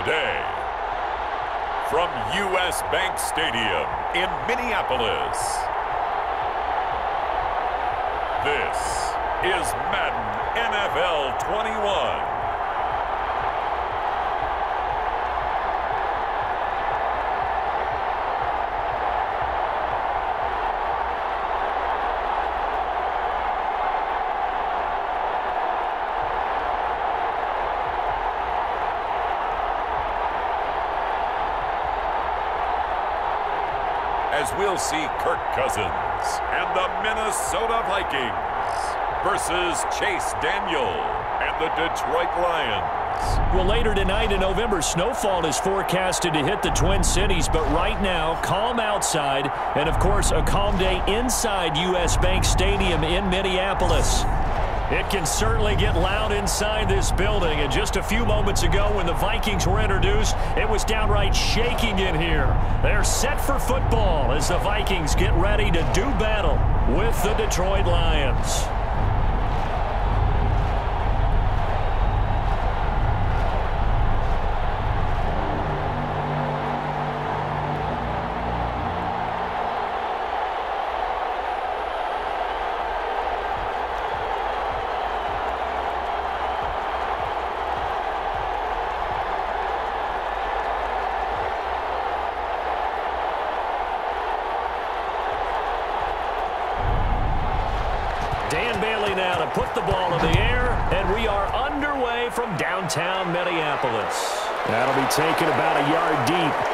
today, from U.S. Bank Stadium in Minneapolis, this is Madden NFL 21. As we'll see Kirk Cousins and the Minnesota Vikings versus Chase Daniel and the Detroit Lions. Well, later tonight in November, snowfall is forecasted to hit the Twin Cities, but right now, calm outside, and of course, a calm day inside U.S. Bank Stadium in Minneapolis. It can certainly get loud inside this building, and just a few moments ago when the Vikings were introduced, it was downright shaking in here. They're set for football as the Vikings get ready to do battle with the Detroit Lions. Dan Bailey now to put the ball in the air, and we are underway from downtown Minneapolis. That'll be taken about a yard deep.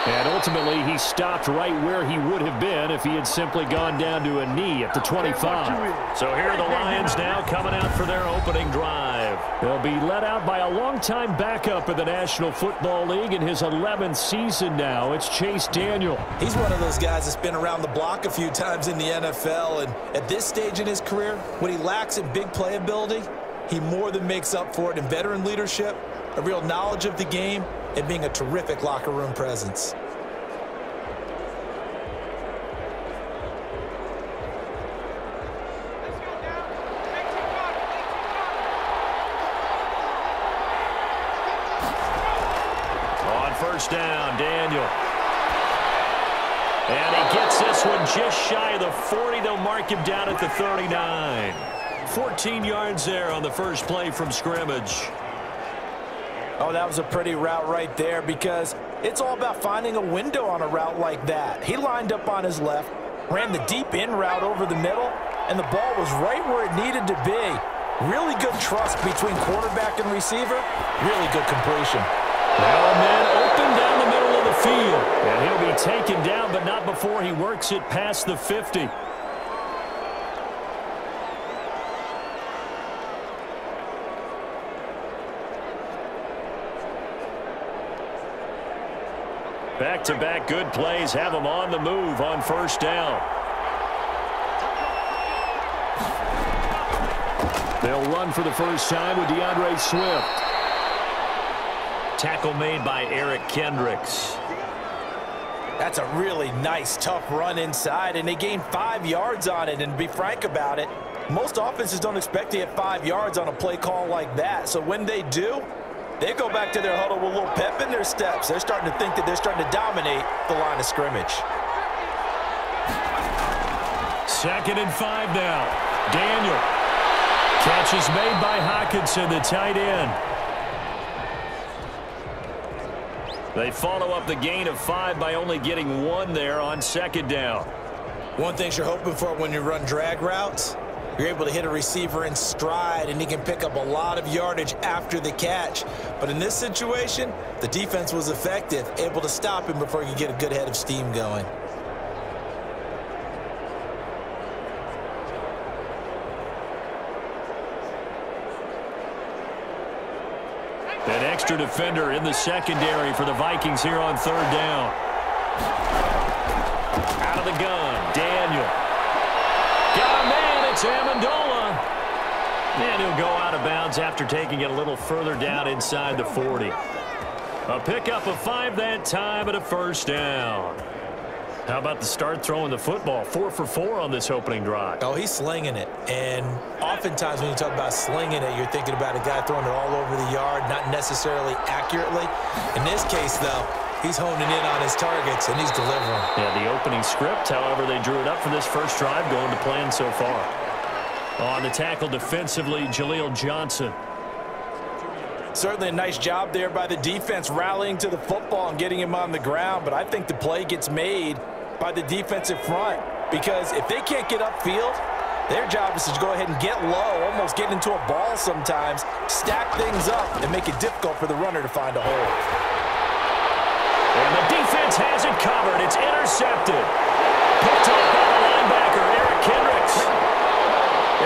And ultimately, he stopped right where he would have been if he had simply gone down to a knee at the 25. So here are the Lions now coming out for their opening drive. They'll be led out by a longtime backup in the National Football League in his 11th season now. It's Chase Daniel. He's one of those guys that's been around the block a few times in the NFL, and at this stage in his career, what he lacks in big playability, he more than makes up for it in veteran leadership, a real knowledge of the game, and being a terrific locker room presence. On first down, Daniel. And he gets this one just shy of the 40. They'll mark him down at the 39. 14 yards there on the first play from scrimmage. Oh, that was a pretty route right there because it's all about finding a window on a route like that. He lined up on his left, ran the deep in route over the middle, and the ball was right where it needed to be. Really good trust between quarterback and receiver. Really good completion. Now a man open down the middle of the field. And he'll be taken down, but not before he works it past the 50. Back-to-back good plays have him on the move on first down. They'll run for the first time with DeAndre Swift. Tackle made by Eric Kendricks. That's a really nice, tough run inside, and they gained 5 yards on it. And to be frank about it, most offenses don't expect to get 5 yards on a play call like that. So when they do, they go back to their huddle with a little pep in their steps. They're starting to think that they're starting to dominate the line of scrimmage. 2nd and 5 now. Daniel. Catch is made by Hockenson, the tight end. They follow up the gain of 5 by only getting 1 there on 2nd down. One thing you're hoping for when you run drag routes, you're able to hit a receiver in stride, and he can pick up a lot of yardage after the catch. But in this situation, the defense was effective, able to stop him before he could get a good head of steam going. An extra defender in the secondary for the Vikings here on 3rd down. Out of the gun, Daniel. Got a man, it's Amendola. And he'll go out of bounds after taking it a little further down inside the 40. A pickup of 5 that time and a first down. How about the start throwing the football? 4 for 4 on this opening drive. Oh, he's slinging it. And oftentimes when you talk about slinging it, you're thinking about a guy throwing it all over the yard, not necessarily accurately. In this case, though, he's honing in on his targets, and he's delivering. Yeah, the opening script, however, they drew it up for this first drive, going to plan so far. On the tackle defensively, Jaleel Johnson. Certainly a nice job there by the defense, rallying to the football and getting him on the ground. But I think the play gets made by the defensive front, because if they can't get upfield, their job is to go ahead and get low, almost get into a ball sometimes, stack things up, and make it difficult for the runner to find a hole. And the defense has it covered. It's intercepted. Picked up by the linebacker, Eric Kendricks.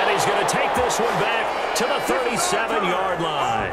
And he's going to take this one back to the 37-yard line.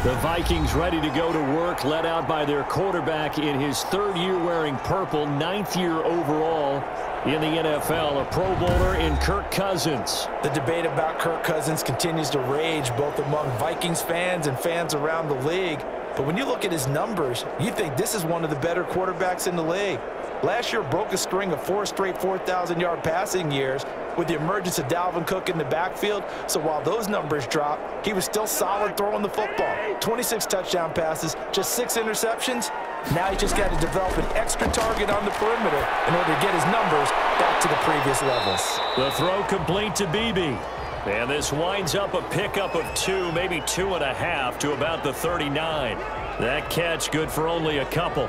The Vikings ready to go to work, led out by their quarterback in his 3rd year wearing purple, 9th year overall in the NFL, a Pro Bowler in Kirk Cousins. The debate about Kirk Cousins continues to rage both among Vikings fans and fans around the league. But when you look at his numbers, you think this is one of the better quarterbacks in the league. Last year broke a string of 4 straight 4,000-yard passing years with the emergence of Dalvin Cook in the backfield. So while those numbers dropped, he was still solid throwing the football. 26 touchdown passes, just 6 interceptions. Now he just got to develop an extra target on the perimeter in order to get his numbers back to the previous levels. The throw complete to Beebe. And this winds up a pickup of 2, maybe 2.5 to about the 39. That catch good for only a couple.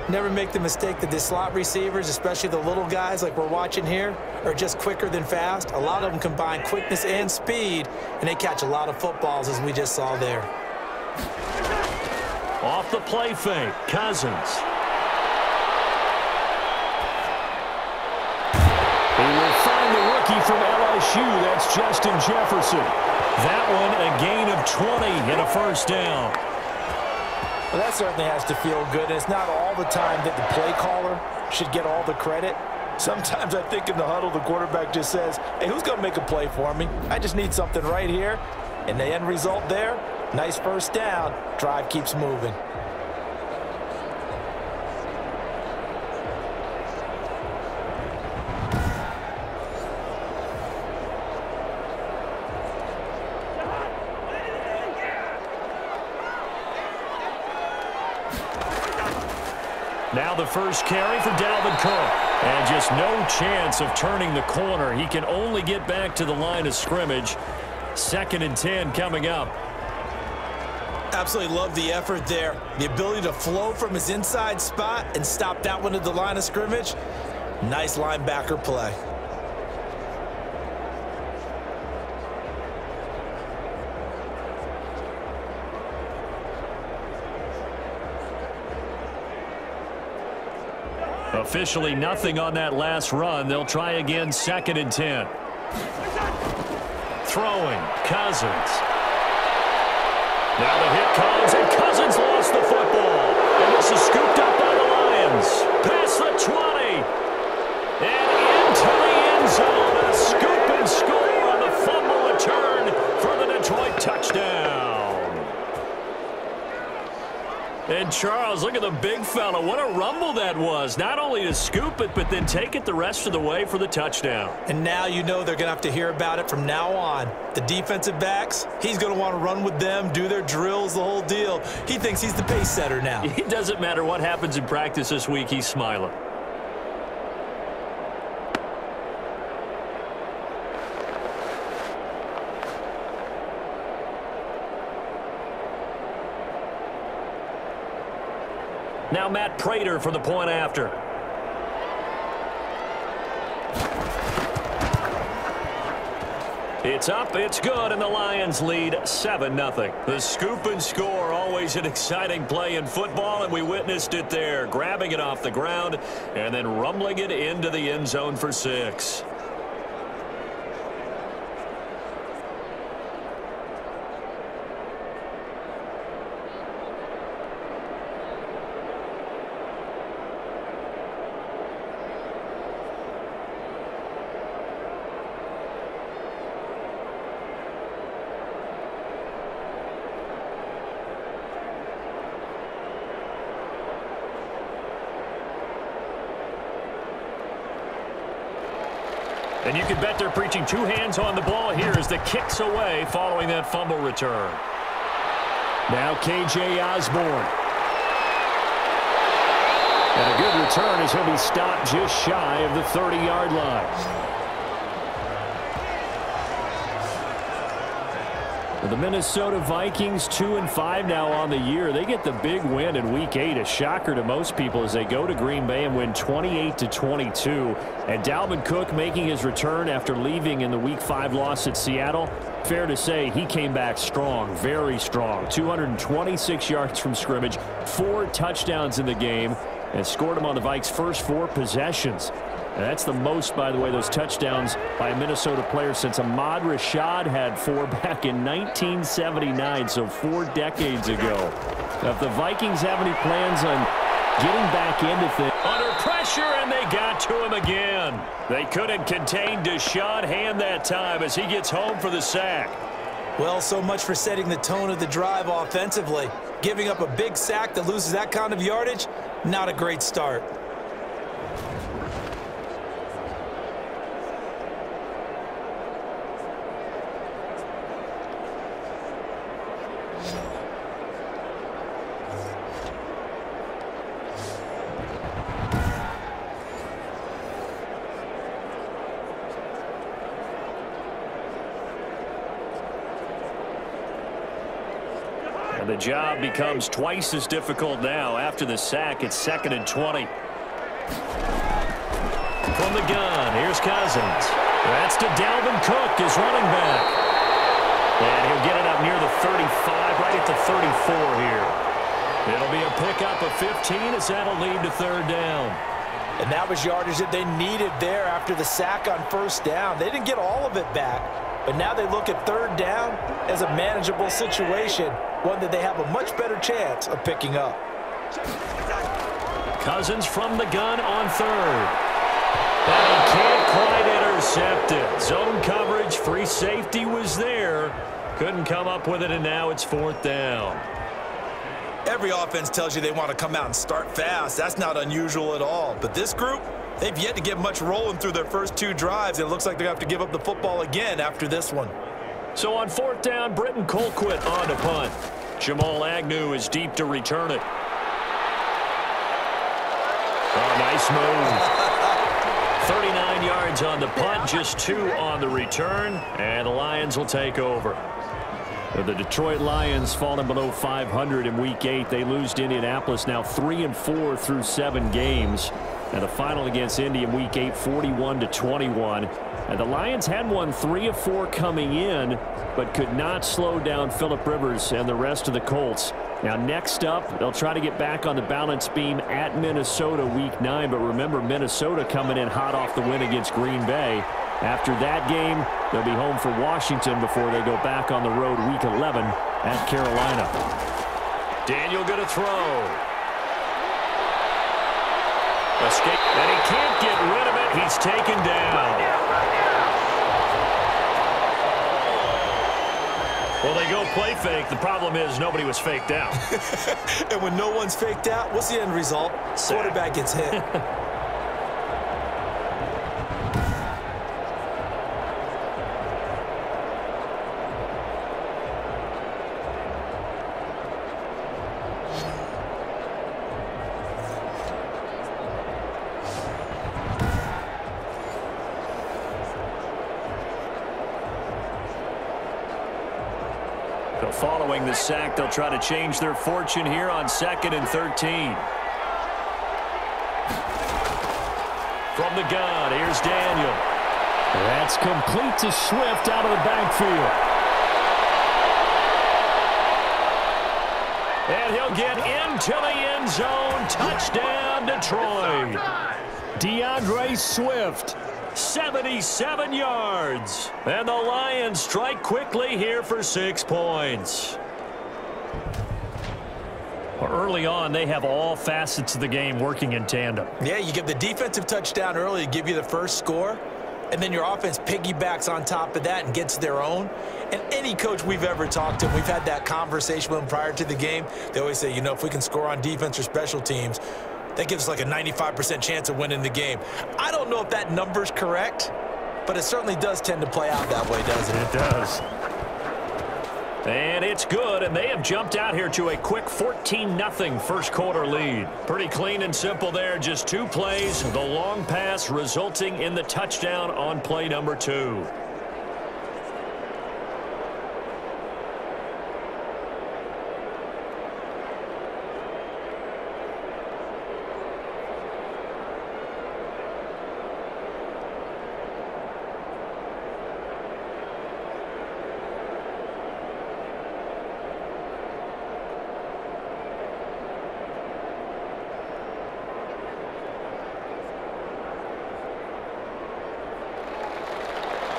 Never make the mistake that the slot receivers, especially the little guys like we're watching here, are just quicker than fast. A lot of them combine quickness and speed, and they catch a lot of footballs, as we just saw there. Off the play fake, Cousins. He will find the rookie from LSU. That's Justin Jefferson. That one a gain of 20 and a first down. Well, that certainly has to feel good. And it's not all the time that the play caller should get all the credit. Sometimes I think in the huddle, the quarterback just says, hey, who's going to make a play for me? I just need something right here. And the end result there, nice first down. Drive keeps moving. Now the first carry for Dalvin Cook. And just no chance of turning the corner. He can only get back to the line of scrimmage. 2nd and 10 coming up. Absolutely love the effort there. The ability to flow from his inside spot and stop that one at the line of scrimmage. Nice linebacker play. Officially nothing on that last run. They'll try again, 2nd and 10. Throwing, Cousins. Now the hit comes, and Cousins lost the football. And this is scooped up by the Lions. Past the 20. And into the end zone. A scoop and score on the fumble return for the Detroit touchdown. And Charles, look at the big fella. What a rumble that was. Not only to scoop it, but then take it the rest of the way for the touchdown. And now you know they're going to have to hear about it from now on. The defensive backs, he's going to want to run with them, do their drills, the whole deal. He thinks he's the pace setter now. It doesn't matter what happens in practice this week. He's smiling. Now Matt Prater for the point after. It's up, it's good, and the Lions lead 7-0. The scoop and score, always an exciting play in football, and we witnessed it there, grabbing it off the ground and then rumbling it into the end zone for 6. And you can bet they're preaching two hands on the ball here as the kick's away following that fumble return. Now K.J. Osborne. And a good return as he'll be stopped just shy of the 30-yard line. The Minnesota Vikings 2-5 now on the year. They get the big win in Week 8, a shocker to most people as they go to Green Bay and win 28-22. And Dalvin Cook making his return after leaving in the Week 5 loss at Seattle. Fair to say he came back strong, very strong. 226 yards from scrimmage, 4 touchdowns in the game, and scored him on the Vikes' first 4 possessions. And that's the most, by the way, those touchdowns by a Minnesota player since Ahmad Rashad had 4 back in 1979, so 4 decades ago. Now, if the Vikings have any plans on getting back into things. Under pressure, and they got to him again. They couldn't contain Deshaun Hand that time as he gets home for the sack. Well, so much for setting the tone of the drive offensively. Giving up a big sack that loses that kind of yardage, not a great start. The job becomes twice as difficult now. After the sack, it's 2nd and 20. From the gun, here's Cousins. That's to Dalvin Cook, his running back. And he'll get it up near the 35, right at the 34 here. It'll be a pickup of 15 as that'll lead to 3rd down. And that was yardage that they needed there after the sack on 1st down. They didn't get all of it back, but now they look at 3rd down as a manageable situation, one that they have a much better chance of picking up. Cousins from the gun on 3rd. And he can't quite intercept it. Zone coverage, free safety was there. Couldn't come up with it, and now it's 4th down. Every offense tells you they want to come out and start fast. That's not unusual at all. But this group, they've yet to get much rolling through their first 2 drives. It looks like they have to give up the football again after this one. So on 4th down, Britton Colquitt on to punt. Jamal Agnew is deep to return it. Oh, nice move. 39 yards on the punt, just 2 on the return, and the Lions will take over. The Detroit Lions falling below 500 in Week 8. They lose to Indianapolis now 3-4 through 7 games. And the final against Indy in Week 8, 41-21. And the Lions had won 3 of 4 coming in, but could not slow down Phillip Rivers and the rest of the Colts. Now next up, they'll try to get back on the balance beam at Minnesota Week 9. But remember, Minnesota coming in hot off the win against Green Bay. After that game, they'll be home for Washington before they go back on the road Week 11 at Carolina. Daniel going to throw. Escape, and he can't get rid of it. He's taken down. Well, they go play fake. The problem is nobody was faked out. And when no one's faked out, what's the end result? Quarterback gets hit. Following the sack, they'll try to change their fortune here on 2nd and 13. From the gun, here's Daniel. That's complete to Swift out of the backfield. And he'll get into the end zone. Touchdown, Detroit. DeAndre Swift. 77 yards. And the Lions strike quickly here for 6 points. Well, early on, they have all facets of the game working in tandem. Yeah, you get the defensive touchdown early to give you the first score, and then your offense piggybacks on top of that and gets their own. And any coach we've ever talked to, we've had that conversation with them prior to the game, they always say, you know, if we can score on defense or special teams, that gives us like a 95% chance of winning the game. I don't know if that number's correct, but it certainly does tend to play out that way, doesn't it? It does. And it's good, and they have jumped out here to a quick 14-0 first quarter lead. Pretty clean and simple there. Just 2 plays, the long pass resulting in the touchdown on play number 2.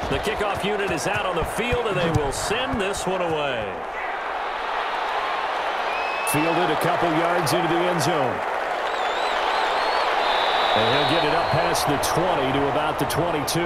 The kickoff unit is out on the field, and they will send this one away. Fielded a couple yards into the end zone. And he'll get it up past the 20 to about the 22.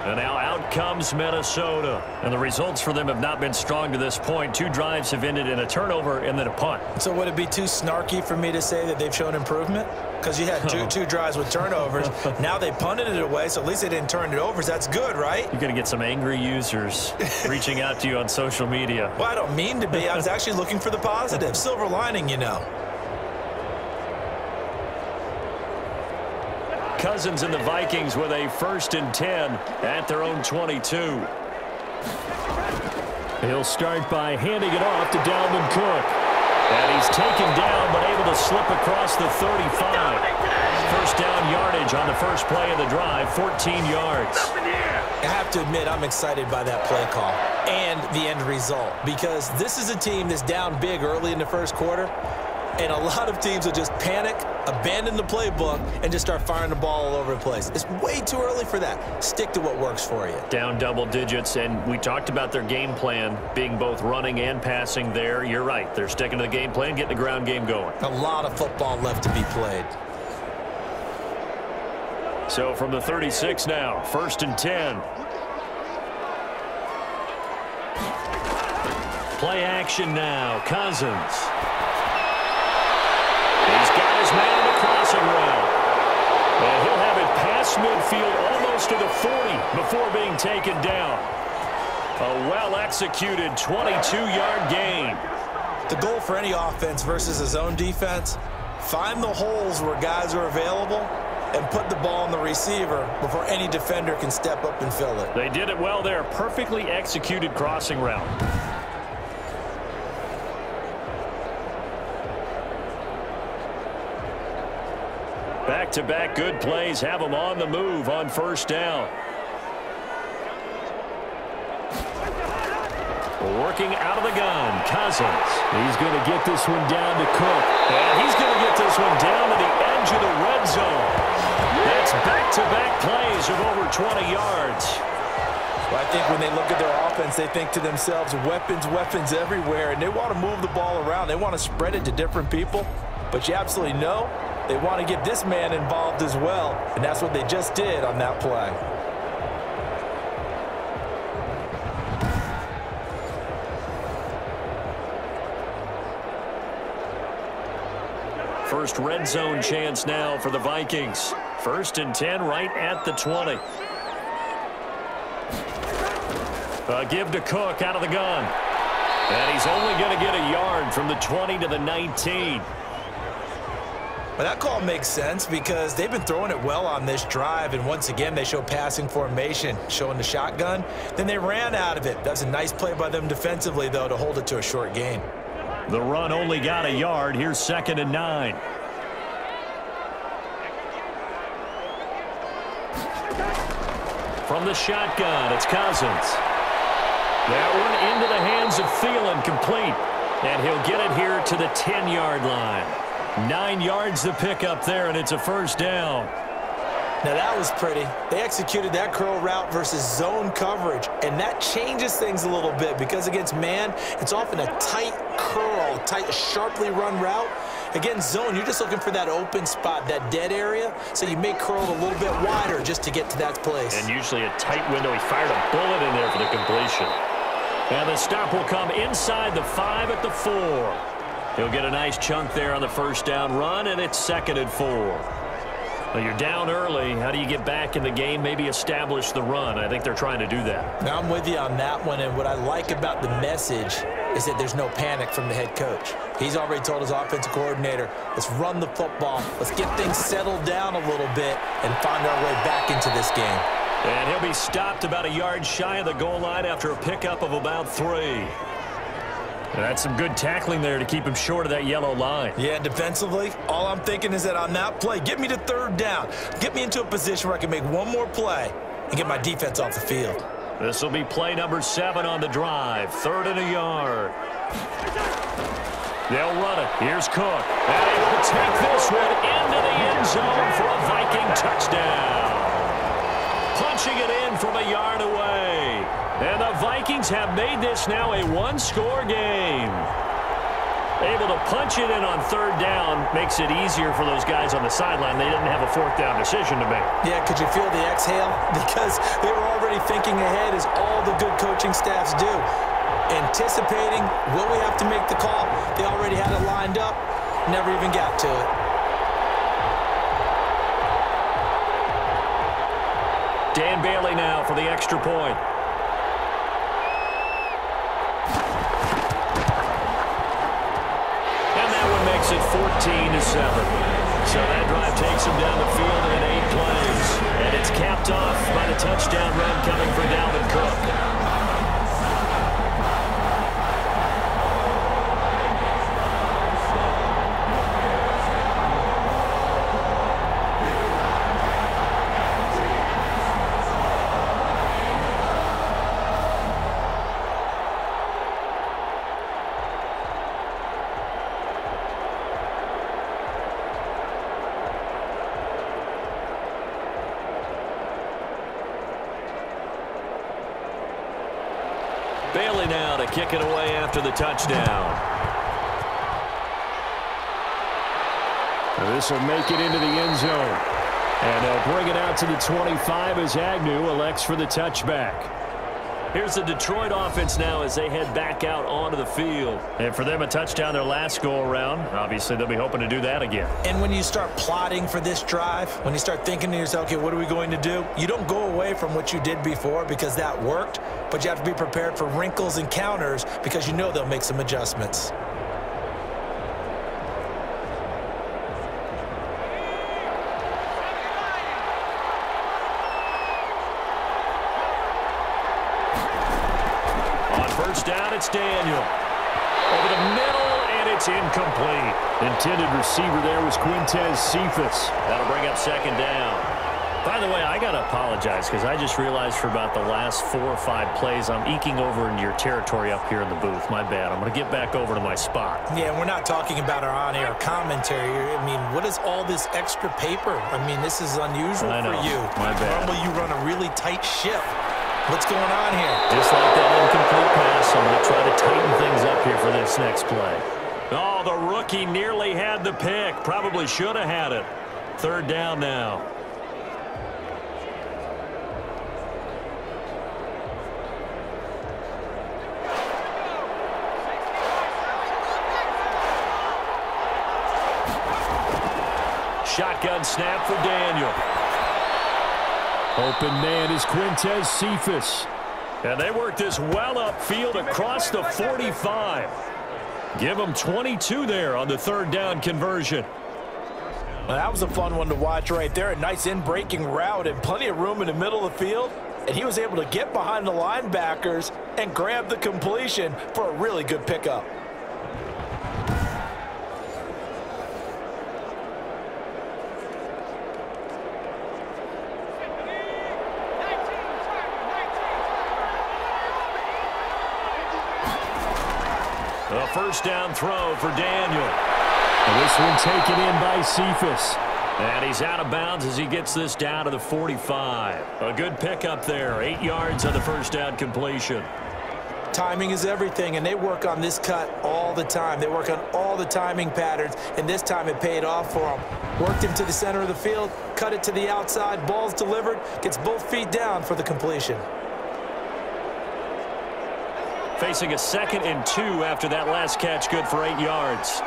And now out comes Minnesota. And the results for them have not been strong to this point. 2 drives have ended in a turnover and then a punt. So would it be too snarky for me to say that they've shown improvement? Because you had two drives with turnovers. Now they punted it away, so at least they didn't turn it over. So that's good, right? You're going to get some angry users reaching out to you on social media. Well, I don't mean to be. I was actually looking for the positive. Silver lining, you know. Cousins and the Vikings with a 1st and 10 at their own 22. He'll start by handing it off to Dalvin Cook. And he's taken down, but able to slip across the 35. First down yardage on the first play of the drive, 14 yards. I have to admit, I'm excited by that play call and the end result, because this is a team that's down big early in the first quarter, and a lot of teams will just panic, abandon the playbook, and just start firing the ball all over the place. It's way too early for that. Stick to what works for you. Down double digits, and we talked about their game plan being both running and passing there. You're right. They're sticking to the game plan, getting the ground game going. A lot of football left to be played. So from the 36 now, 1st and 10. Play action now, Cousins. He's got his man in the crossing route. And he'll have it past midfield almost to the 40 before being taken down. A well-executed 22-yard gain. The goal for any offense versus a zone defense, find the holes where guys are available and put the ball on the receiver before any defender can step up and fill it. They did it well there. Perfectly executed crossing route. Back-to-back good plays have them on the move on 1st down. Working out of the gun, Cousins. He's going to get this one down to Cook. And he's going to get this one down to the edge of the red zone. That's back-to-back plays of over 20 yards. Well, I think when they look at their offense, they think to themselves, weapons, weapons everywhere, and they want to move the ball around. They want to spread it to different people, but you absolutely know they want to get this man involved as well, and that's what they just did on that play. First red zone chance now for the Vikings. 1st and 10 right at the 20. Give to Cook out of the gun. And he's only going to get a yard from the 20 to the 19. Well, that call makes sense because they've been throwing it well on this drive, and once again they show passing formation, showing the shotgun. Then they ran out of it. That's a nice play by them defensively, though, to hold it to a short gain. The run only got a yard. Here's 2nd and 9. From the shotgun, it's Cousins. That one into the hands of Thielen, complete. And he'll get it here to the 10-yard line. 9 yards to pick up there, and it's a 1st down. Now that was pretty. They executed that curl route versus zone coverage, and that changes things a little bit because against man, it's often a tight curl, tight, sharply run route. Against zone, you're just looking for that open spot, that dead area, so you may curl it a little bit wider just to get to that place. And usually a tight window. He fired a bullet in there for the completion. And the stop will come inside the 5 at the 4. He'll get a nice chunk there on the first down run, and it's 2nd and 4. Well, you're down early. How do you get back in the game, maybe establish the run? I think they're trying to do that. Now, I'm with you on that one, and what I like about the message is that there's no panic from the head coach. He's already told his offensive coordinator, let's run the football, let's get things settled down a little bit and find our way back into this game. And he'll be stopped about a yard shy of the goal line after a pickup of about 3. That's some good tackling there to keep him short of that yellow line. Yeah, defensively, all I'm thinking is that on that play, get me to 3rd down. Get me into a position where I can make one more play and get my defense off the field. This will be play number 7 on the drive. 3rd and a yard. They'll run it. Here's Cook. And he will take this one into the end zone for a Viking touchdown. Punching it in from a yard away. And the Vikings have made this now a 1-score game. Able to punch it in on 3rd down makes it easier for those guys on the sideline. They didn't have a 4th down decision to make. Yeah, could you feel the exhale? Because they were already thinking ahead, as all the good coaching staffs do. Anticipating, will we have to make the call? They already had it lined up, never even got to it. Dan Bailey now for the extra point. Makes it 14-7. So that drive takes him down the field in 8 plays. And it's capped off by the touchdown run coming from Dalvin Cook. Bailey now to kick it away after the touchdown. This will make it into the end zone. And they'll bring it out to the 25 as Agnew elects for the touchback. Here's the Detroit offense now as they head back out onto the field. And for them, a touchdown their last go-around. Obviously, they'll be hoping to do that again. And when you start plotting for this drive, when you start thinking to yourself, okay, what are we going to do? You don't go away from what you did before because that worked, but you have to be prepared for wrinkles and counters because you know they'll make some adjustments. First down, it's Daniel. Over the middle, and it's incomplete. Intended receiver there was Quintez Cephas. That'll bring up 2nd down. By the way, I got to apologize because I just realized for about the last 4 or 5 plays, I'm eking over into your territory up here in the booth. My bad. I'm going to get back over to my spot. Yeah, we're not talking about our on-air commentary. I mean, what is all this extra paper? I mean, this is unusual for you. My bad. Normally, you run a really tight ship. What's going on here? Just like that incomplete pass, I'm going to try to tighten things up here for this next play. Oh, the rookie nearly had the pick. Probably should have had it. 3rd down now. Shotgun snap for Daniel. Open man is Quintez Cephas. And they work this well upfield across the 45. Give them 22 there on the 3rd down conversion. Well, that was a fun one to watch right there. A nice in-breaking route and plenty of room in the middle of the field. And he was able to get behind the linebackers and grab the completion for a really good pickup. A first down throw for Daniel. And this one taken in by Cephas. And he's out of bounds as he gets this down to the 45. A good pickup there. 8 yards on the first down completion. Timing is everything, and they work on this cut all the time. They work on all the timing patterns, and this time it paid off for them. Worked him to the center of the field, cut it to the outside, ball's delivered, gets both feet down for the completion. Facing a 2nd and 2 after that last catch, good for 8 yards.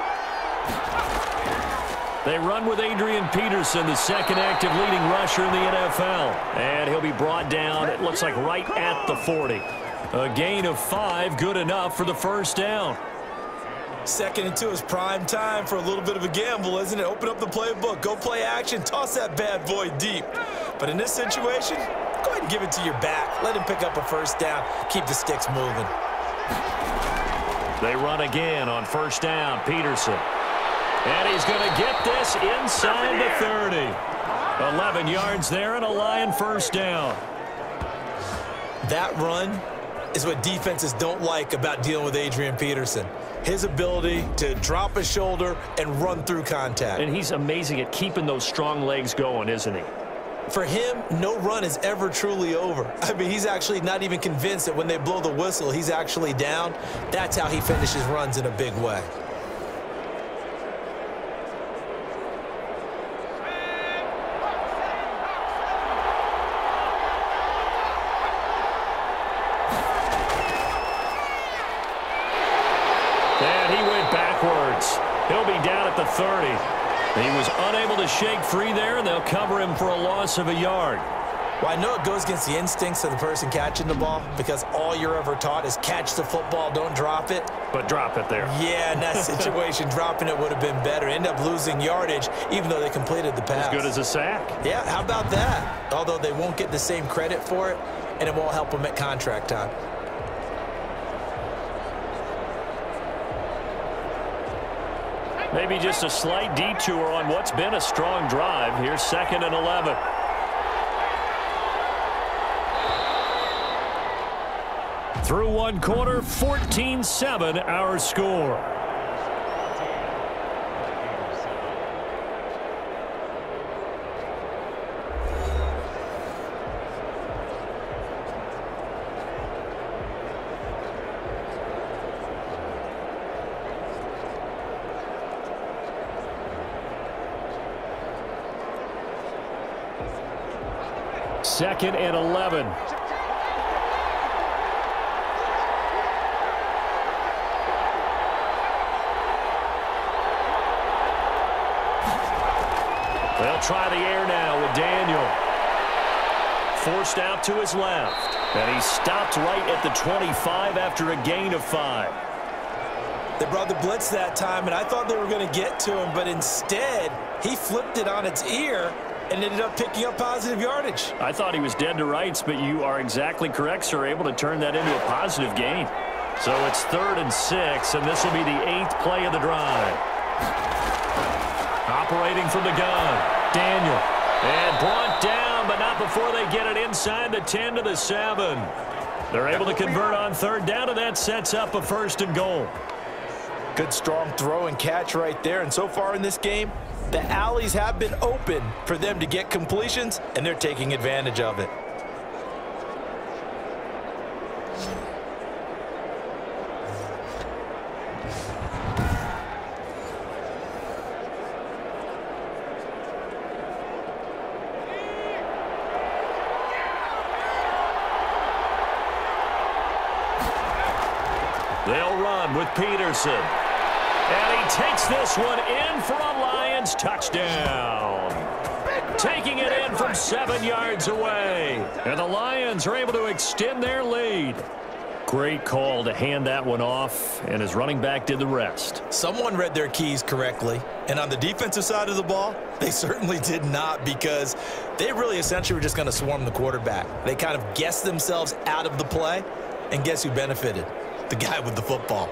They run with Adrian Peterson, the second active leading rusher in the NFL. And he'll be brought down, it looks like right at the 40. A gain of 5, good enough for the first down. 2nd and 2 is prime time for a little bit of a gamble, isn't it? Open up the playbook, go play action, toss that bad boy deep. But in this situation, go ahead and give it to your back. Let him pick up a first down, keep the sticks moving. They run again on first down, Peterson. And he's going to get this inside the 30. 11 yards there and a Lion first down. That run is what defenses don't like about dealing with Adrian Peterson. His ability to drop his shoulder and run through contact. And he's amazing at keeping those strong legs going, isn't he? For him, no run is ever truly over. I mean, he's actually not even convinced that when they blow the whistle, he's actually down. That's how he finishes runs in a big way. And he went backwards. He'll be down at the 30. He was unable to shake free there, and they'll cover him for a loss of a yard. Well, I know it goes against the instincts of the person catching the ball because all you're ever taught is catch the football, don't drop it. But drop it there. Yeah, in that situation, dropping it would have been better. End up losing yardage, even though they completed the pass. As good as a sack. Yeah, how about that? Although they won't get the same credit for it, and it won't help them at contract time. Maybe just a slight detour on what's been a strong drive. Here's 2nd and 11. Through one quarter, 14-7 our score. Second and 11. They'll try the air now with Daniel. Forced out to his left. And he stopped right at the 25 after a gain of 5. They brought the blitz that time, and I thought they were going to get to him, but instead, he flipped it on its ear and ended up picking up positive yardage. I thought he was dead to rights, but you are exactly correct, sir. Able to turn that into a positive gain. So it's 3rd and 6, and this will be the 8th play of the drive. Operating from the gun, Daniel. And brought down, but not before they get it inside the 10 to the 7. They're able to convert on 3rd down, and that sets up a 1st and goal. Good strong throw and catch right there, and so far in this game, the alleys have been open for them to get completions, and they're taking advantage of it. They'll run with Peterson. And he takes this one in for a Lions touchdown. Taking it in from 7 yards away. And the Lions are able to extend their lead. Great call to hand that one off, and his running back did the rest. Someone read their keys correctly, and on the defensive side of the ball, they certainly did not, because they really essentially were just going to swarm the quarterback. They kind of guessed themselves out of the play, and guess who benefited? The guy with the football.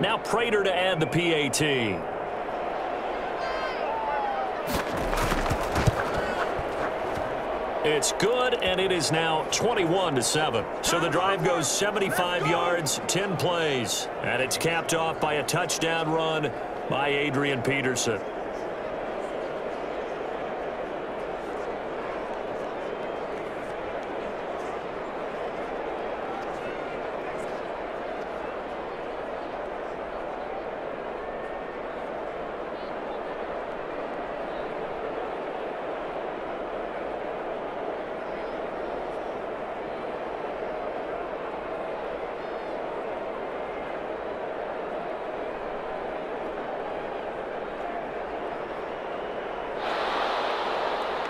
Now Prater to add the PAT. It's good, and it is now 21-7. So the drive goes 75 yards, 10 plays. And it's capped off by a touchdown run by Adrian Peterson.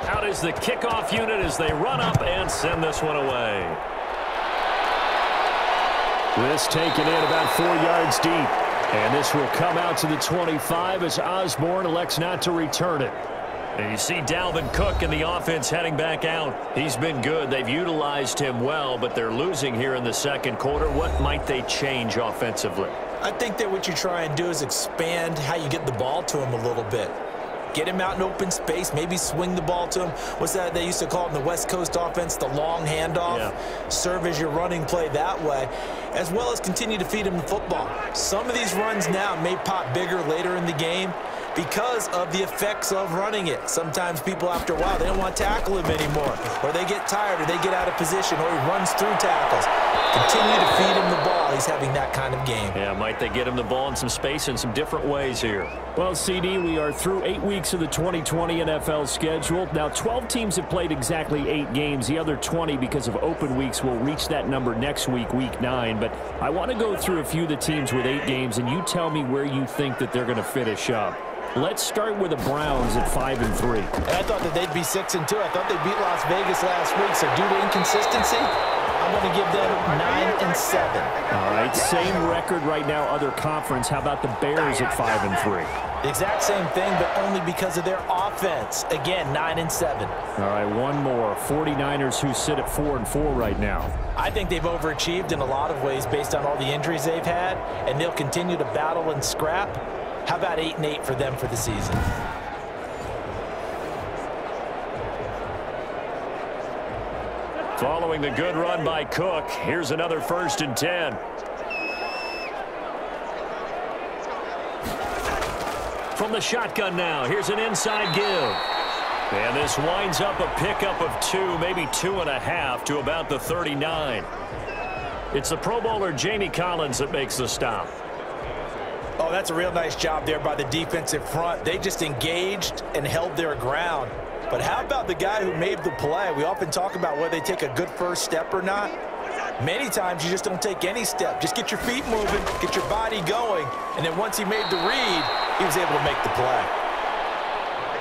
Out is the kickoff unit as they run up and send this one away. This taken in about 4 yards deep. And this will come out to the 25 as Osborne elects not to return it. And you see Dalvin Cook in the offense heading back out. He's been good. They've utilized him well, but they're losing here in the second quarter. What might they change offensively? I think that what you try and do is expand how you get the ball to him a little bit. Get him out in open space, maybe swing the ball to him. What's that they used to call it in the West Coast offense, the long handoff? Yeah. Serve as your running play that way, as well as continue to feed him the football. Some of these runs now may pop bigger later in the game because of the effects of running it. Sometimes people, after a while, they don't want to tackle him anymore, or they get tired, or they get out of position, or he runs through tackles. Continue to feed him the ball. He's having that kind of game. Yeah, might they get him the ball in some space in some different ways here? Well, CD, we are through 8 weeks of the 2020 NFL schedule. Now, 12 teams have played exactly 8 games. The other 20, because of open weeks, will reach that number next week, week 9. But I want to go through a few of the teams with 8 games, and you tell me where you think that they're going to finish up. Let's start with the Browns at 5-3. And I thought that they'd be 6-2. I thought they beat Las Vegas last week, so due to inconsistency, I'm going to give them 9-7. All right, same record right now, other conference. How about the Bears at 5-3? The exact same thing, but only because of their offense. Again, 9-7. All right, one more. 49ers, who sit at 4-4 right now. I think they've overachieved in a lot of ways based on all the injuries they've had, and they'll continue to battle and scrap. How about 8-8 for them for the season? Following the good run by Cook, here's another 1st and 10. From the shotgun now, here's an inside give. And this winds up a pickup of 2, maybe 2.5 to about the 39. It's the Pro Bowler Jamie Collins that makes the stop. Oh, that's a real nice job there by the defensive front. They just engaged and held their ground. But how about the guy who made the play? We often talk about whether they take a good first step or not. Many times you just don't take any step. Just get your feet moving, get your body going, and then once he made the read, he was able to make the play.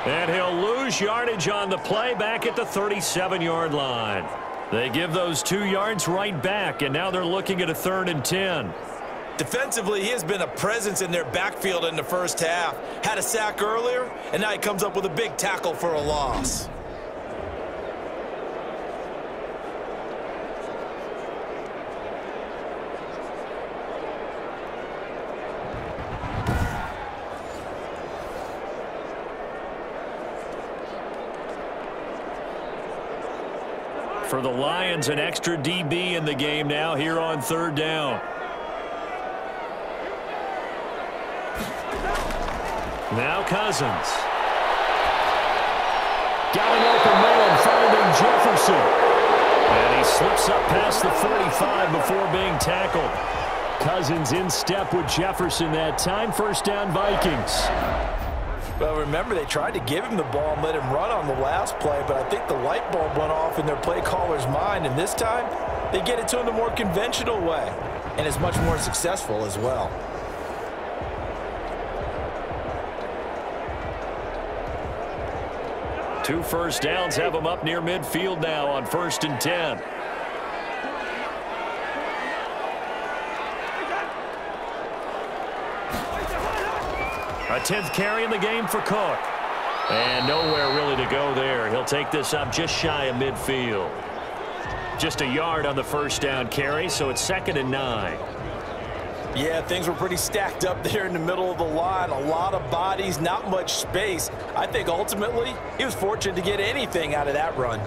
And he'll lose yardage on the play back at the 37-yard line. They give those 2 yards right back, and now they're looking at a 3rd and 10. Defensively, he has been a presence in their backfield in the first half. Had a sack earlier, and now he comes up with a big tackle for a loss. For the Lions, an extra DB in the game now here on 3rd down. Now Cousins. Got an open man, finding Jefferson. And he slips up past the 45 before being tackled. Cousins in step with Jefferson that time. 1st down, Vikings. Well, remember, they tried to give him the ball and let him run on the last play, but I think the light bulb went off in their play caller's mind, and this time they get it to him the more conventional way, and is much more successful as well. Two 1st downs have them up near midfield now on 1st and 10. A 10th carry in the game for Cook. And nowhere really to go there. He'll take this up just shy of midfield. Just a yard on the 1st down carry, so it's 2nd and 9. Yeah, things were pretty stacked up there in the middle of the line. A lot of bodies, not much space. I think ultimately he was fortunate to get anything out of that run.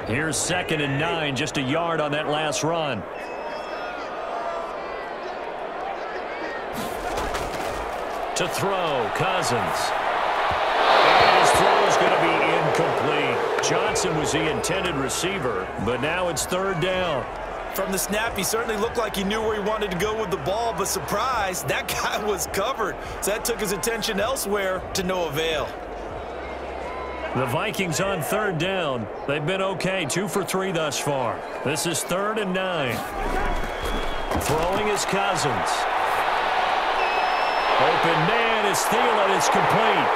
Here's 2nd and 9, just a yard on that last run. To throw, Cousins. And his throw is going to be incomplete. Johnson was the intended receiver, but now it's 3rd down. From the snap, he certainly looked like he knew where he wanted to go with the ball, but surprise, that guy was covered. So that took his attention elsewhere to no avail. The Vikings on third down. They've been okay, 2 for 3 thus far. This is 3rd and 9. Throwing is Cousins. Open man is Thielen. It's complete.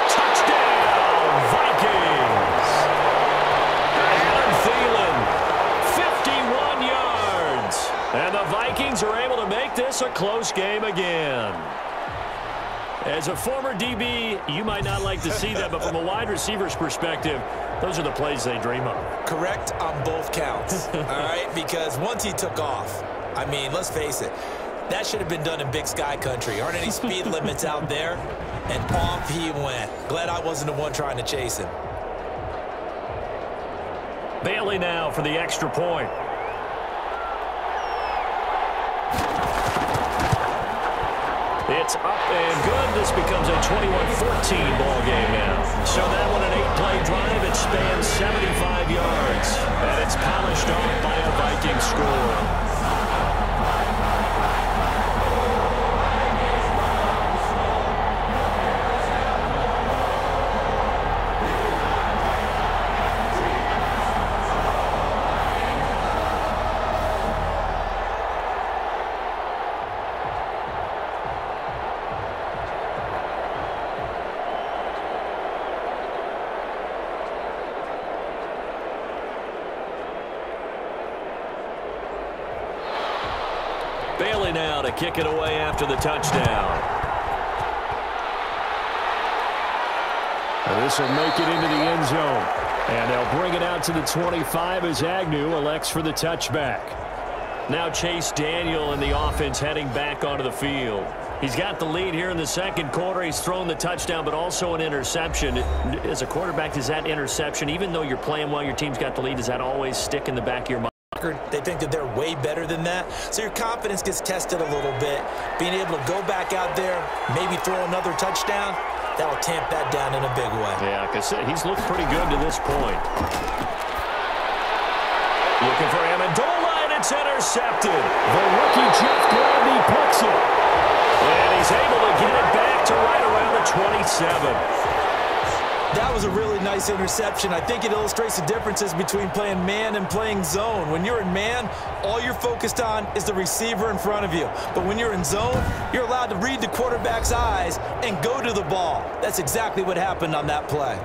Touchdown, Vikings. Adam Thielen, 51 yards. And the Vikings are able to make this a close game again. As a former DB, you might not like to see that, but from a wide receiver's perspective, those are the plays they dream of. Correct on both counts, all right? Because once he took off, I mean, let's face it, that should have been done in Big Sky Country. Aren't any speed limits out there? And off he went. Glad I wasn't the one trying to chase him. Bailey now for the extra point. It's up and good. This becomes a 21-14 ball game now. So that one, an 8-play drive. It spans 75 yards. And it's polished off by a Viking score. Bailey now to kick it away after the touchdown. And this will make it into the end zone. And they'll bring it out to the 25 as Agnew elects for the touchback. Now Chase Daniel and the offense heading back onto the field. He's got the lead here in the second quarter. He's thrown the touchdown, but also an interception. As a quarterback, does that interception, even though you're playing well, your team's got the lead, does that always stick in the back of your mind? They think that they're way better than that. So your confidence gets tested a little bit. Being able to go back out there, maybe throw another touchdown, that'll tamp that down in a big way. Yeah, like I said, he's looked pretty good to this point. Looking for Amendola, and it's intercepted. The rookie Jeff Gladney picks it. And he's able to get it back to right around the 27. That was a really nice interception. I think it illustrates the differences between playing man and playing zone. When you're in man, all you're focused on is the receiver in front of you. But when you're in zone, you're allowed to read the quarterback's eyes and go to the ball. That's exactly what happened on that play.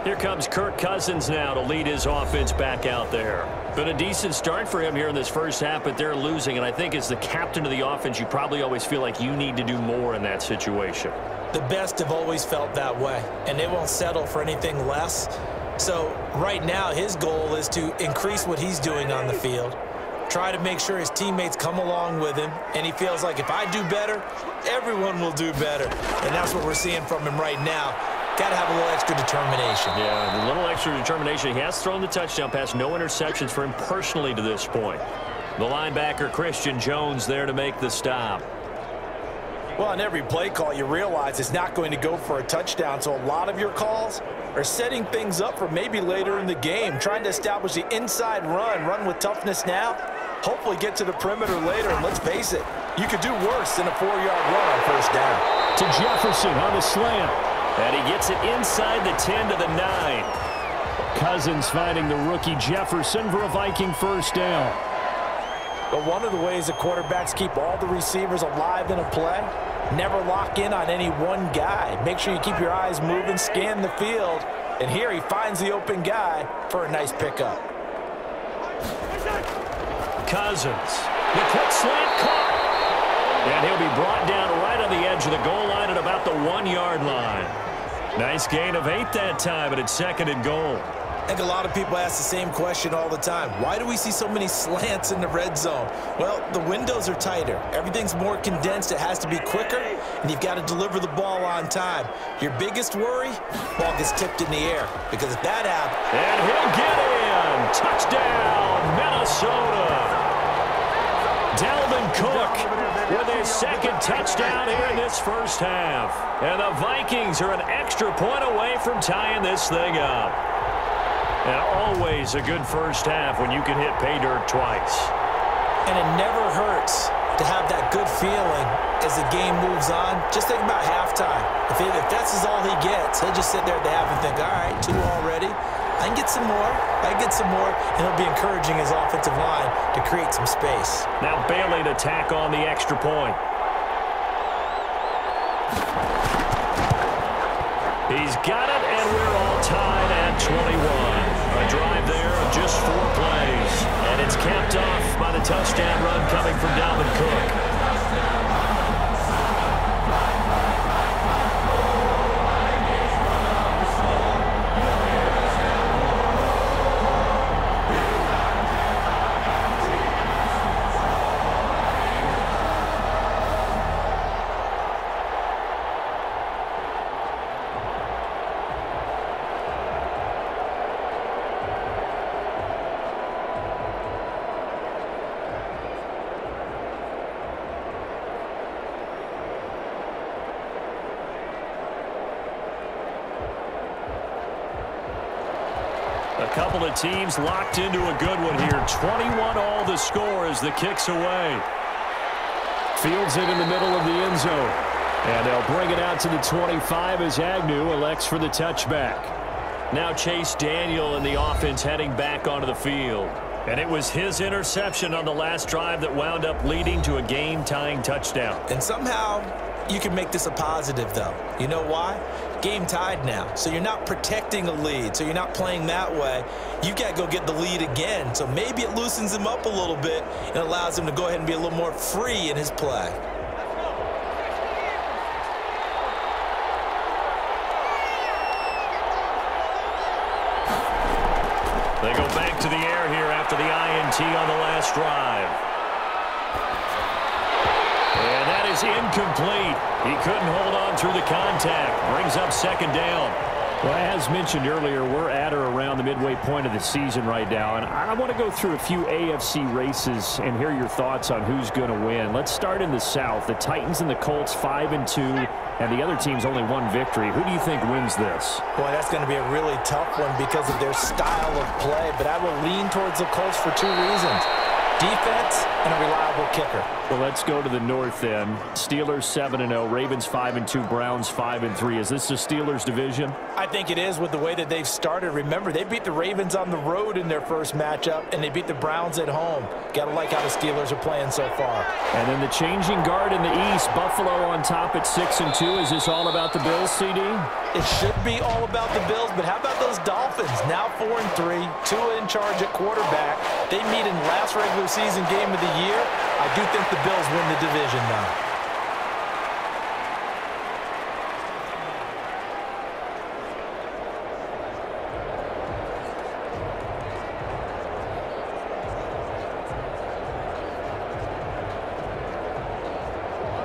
Here comes Kirk Cousins now to lead his offense back out there. Been a decent start for him here in this first half, but they're losing. And I think as the captain of the offense, you probably always feel like you need to do more in that situation. The best have always felt that way, and they won't settle for anything less. So right now, his goal is to increase what he's doing on the field, try to make sure his teammates come along with him, and he feels like if I do better, everyone will do better. And that's what we're seeing from him right now. Got to have a little extra determination. Yeah, a little extra determination. He has thrown the touchdown pass. No interceptions for him personally to this point. The linebacker, Christian Jones, there to make the stop. Well, on every play call, you realize it's not going to go for a touchdown, so a lot of your calls are setting things up for maybe later in the game, trying to establish the inside run with toughness now, hopefully get to the perimeter later, and let's face it, you could do worse than a 4-yard run on first down. To Jefferson on the slant, and he gets it inside the 10 to the 9. Cousins finding the rookie Jefferson for a Viking first down. But one of the ways the quarterbacks keep all the receivers alive in a play, never lock in on any one guy. Make sure you keep your eyes moving, scan the field, and here he finds the open guy for a nice pickup. Cousins, the quick slant caught, and he'll be brought down right on the edge of the goal line at about the 1-yard line. Nice gain of 8 that time, but it's 2nd and goal. I think a lot of people ask the same question all the time. Why do we see so many slants in the red zone? Well, the windows are tighter. Everything's more condensed. It has to be quicker, and you've got to deliver the ball on time. Your biggest worry, ball gets tipped in the air, because if that happens... And he'll get in. Touchdown, Minnesota. Dalvin Cook with his 2nd touchdown here in this first half. And the Vikings are an extra point away from tying this thing up. And always a good first half when you can hit pay dirt twice. And it never hurts to have that good feeling as the game moves on. Just think about halftime. If that's all he gets, he'll just sit there at the half and think, all right, 2 already. I can get some more. I can get some more. And he'll be encouraging his offensive line to create some space. Now Bailey to tack on the extra point. He's got it, and we're all tied at 21. A drive there of just 4 plays. And it's capped off by the touchdown run coming from Dalvin Cook. A couple of teams locked into a good one here. 21 all the score as the kick's away. Fields it in the middle of the end zone. And they'll bring it out to the 25 as Agnew elects for the touchback. Now Chase Daniel and the offense heading back onto the field. And it was his interception on the last drive that wound up leading to a game-tying touchdown. And somehow you can make this a positive, though. You know why? Game tied now. So you're not protecting a lead. So you're not playing that way. You've got to go get the lead again. So maybe it loosens him up a little bit and allows him to go ahead and be a little more free in his play. They go back to the air here after the INT on the last drive. And that is incomplete. He couldn't hold on through the contact. Brings up second down. Well, as mentioned earlier, we're at or around the midway point of the season right now, and I want to go through a few AFC races and hear your thoughts on who's going to win. Let's start in the South. The Titans and the Colts 5-2, and the other team's only 1 victory. Who do you think wins this? Boy, that's going to be a really tough one because of their style of play, but I will lean towards the Colts for 2 reasons. Defense and a reliable kicker. Well, let's go to the north then. Steelers 7-0, Ravens 5-2, Browns 5-3. Is this the Steelers division? I think it is with the way that they've started. Remember, they beat the Ravens on the road in their first matchup, and they beat the Browns at home. Got to like how the Steelers are playing so far. And then the changing guard in the East, Buffalo on top at 6-2. Is this all about the Bills, CD? It should be all about the Bills, but how about those Dolphins? Now 4-3, Tua in charge at quarterback. They meet in last regular season game of the year. I do think the Bills win the division now.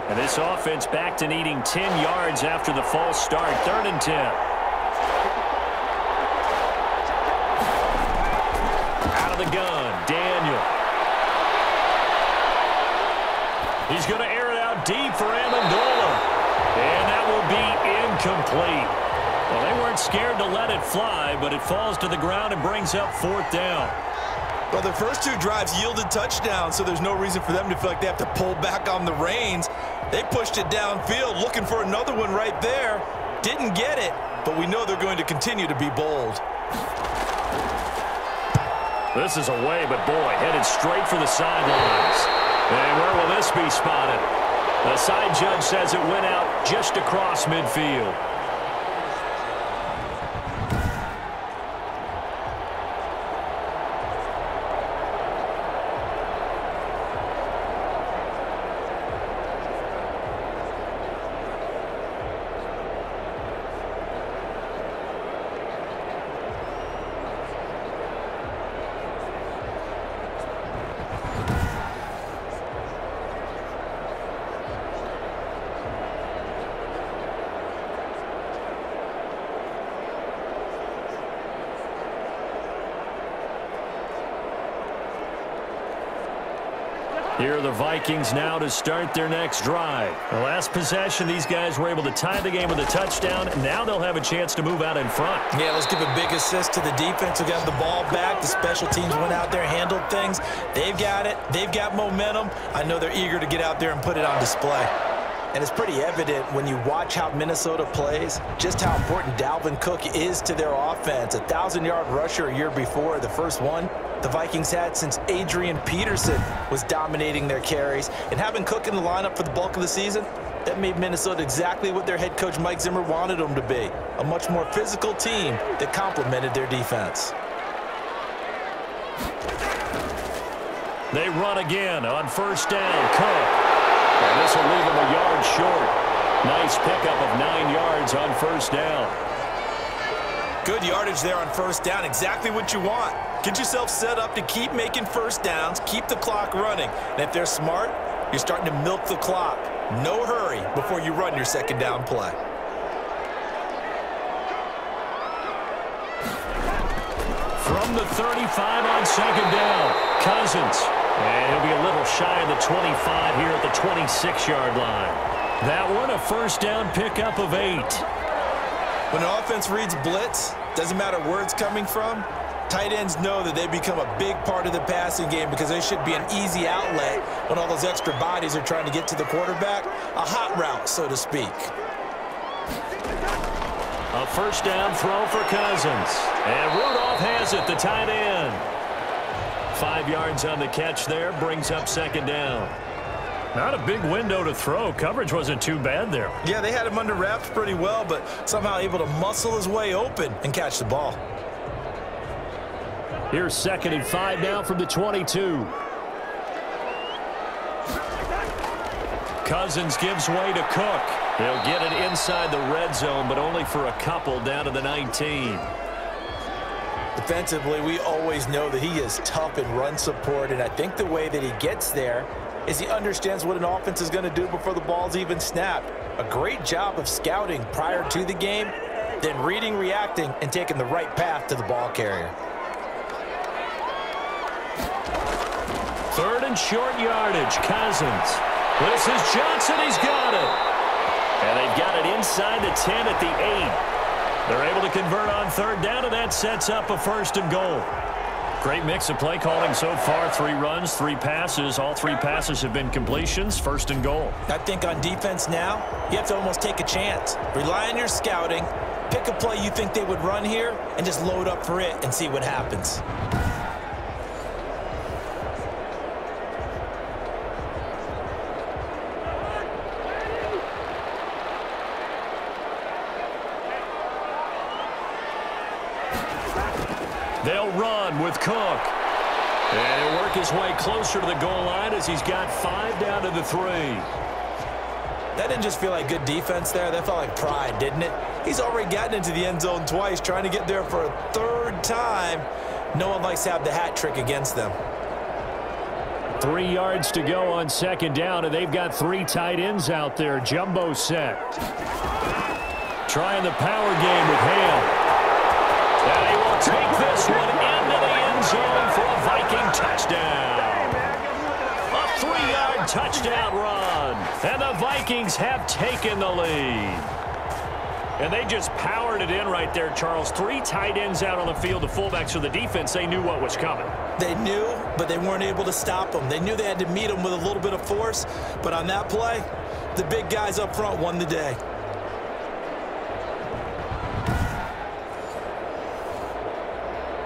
And this offense back to needing 10 yards after the false start. 3rd and 10. Out of the gun, Daniel. He's going to air it out deep for Amendola. And that will be incomplete. Well, they weren't scared to let it fly, but it falls to the ground and brings up 4th down. Well, the first 2 drives yielded touchdowns, so there's no reason for them to feel like they have to pull back on the reins. They pushed it downfield, looking for another one right there. Didn't get it, but we know they're going to continue to be bold. This is away, but boy, headed straight for the sidelines. And where will this be spotted? The side judge says it went out just across midfield. Here are the Vikings now to start their next drive. The last possession, these guys were able to tie the game with a touchdown. Now they'll have a chance to move out in front. Yeah, let's give a big assist to the defense who got the ball back. The special teams went out there, handled things. They've got it. They've got momentum. I know they're eager to get out there and put it on display. And it's pretty evident when you watch how Minnesota plays, just how important Dalvin Cook is to their offense. 1,000-yard rusher a year before, the first one the Vikings had since Adrian Peterson was dominating their carries. And having Cook in the lineup for the bulk of the season, that made Minnesota exactly what their head coach Mike Zimmer wanted them to be, a much more physical team that complemented their defense. They run again on first down. Cook. And this will leave him a yard short. Nice pickup of 9 yards on first down. Good yardage there on first down. Exactly what you want. Get yourself set up to keep making first downs, keep the clock running. And if they're smart, you're starting to milk the clock. No hurry before you run your second down play. From the 35 on second down, Cousins. And he'll be a little shy of the 25 here at the 26-yard line. That one, a first down pickup of 8. When an offense reads blitz, doesn't matter where it's coming from, tight ends know that they become a big part of the passing game because they should be an easy outlet when all those extra bodies are trying to get to the quarterback. A hot route, so to speak. A first down throw for Cousins. And Rudolph has it, the tight end. 5 yards on the catch there, brings up second down. Not a big window to throw. Coverage wasn't too bad there. Yeah, they had him under wraps pretty well, but somehow able to muscle his way open and catch the ball. Here's 2nd and 5 now from the 22. Cousins gives way to Cook. He'll get it inside the red zone, but only for a couple down to the 19. Defensively, we always know that he is tough in run support, and I think the way that he gets there is he understands what an offense is going to do before the ball's even snapped. A great job of scouting prior to the game, then reading, reacting, and taking the right path to the ball carrier. 3rd and short yardage, Cousins. This is Johnson, he's got it. And they've got it inside the 10 at the 8. They're able to convert on 3rd down, and that sets up a 1st and goal. Great mix of play calling so far. 3 runs, 3 passes. All 3 passes have been completions. 1st and goal. I think on defense now, you have to almost take a chance. Rely on your scouting. Pick a play you think they would run here, and just load up for it and see what happens. They'll run with Cook. And he'll work his way closer to the goal line as he's got 5 down to the 3. That didn't just feel like good defense there. That felt like pride, didn't it? He's already gotten into the end zone twice, trying to get there for a 3rd time. No one likes to have the hat trick against them. 3 yards to go on 2nd down, and they've got 3 tight ends out there. Jumbo set. Trying the power game with Hale. And he will take this one into the end zone for a Viking touchdown. A 3-yard touchdown run. And the Vikings have taken the lead. And they just powered it in right there, Charles. 3 tight ends out on the field. The fullbacks for the defense, they knew what was coming. They knew, but they weren't able to stop them. They knew they had to meet them with a little bit of force. But on that play, the big guys up front won the day.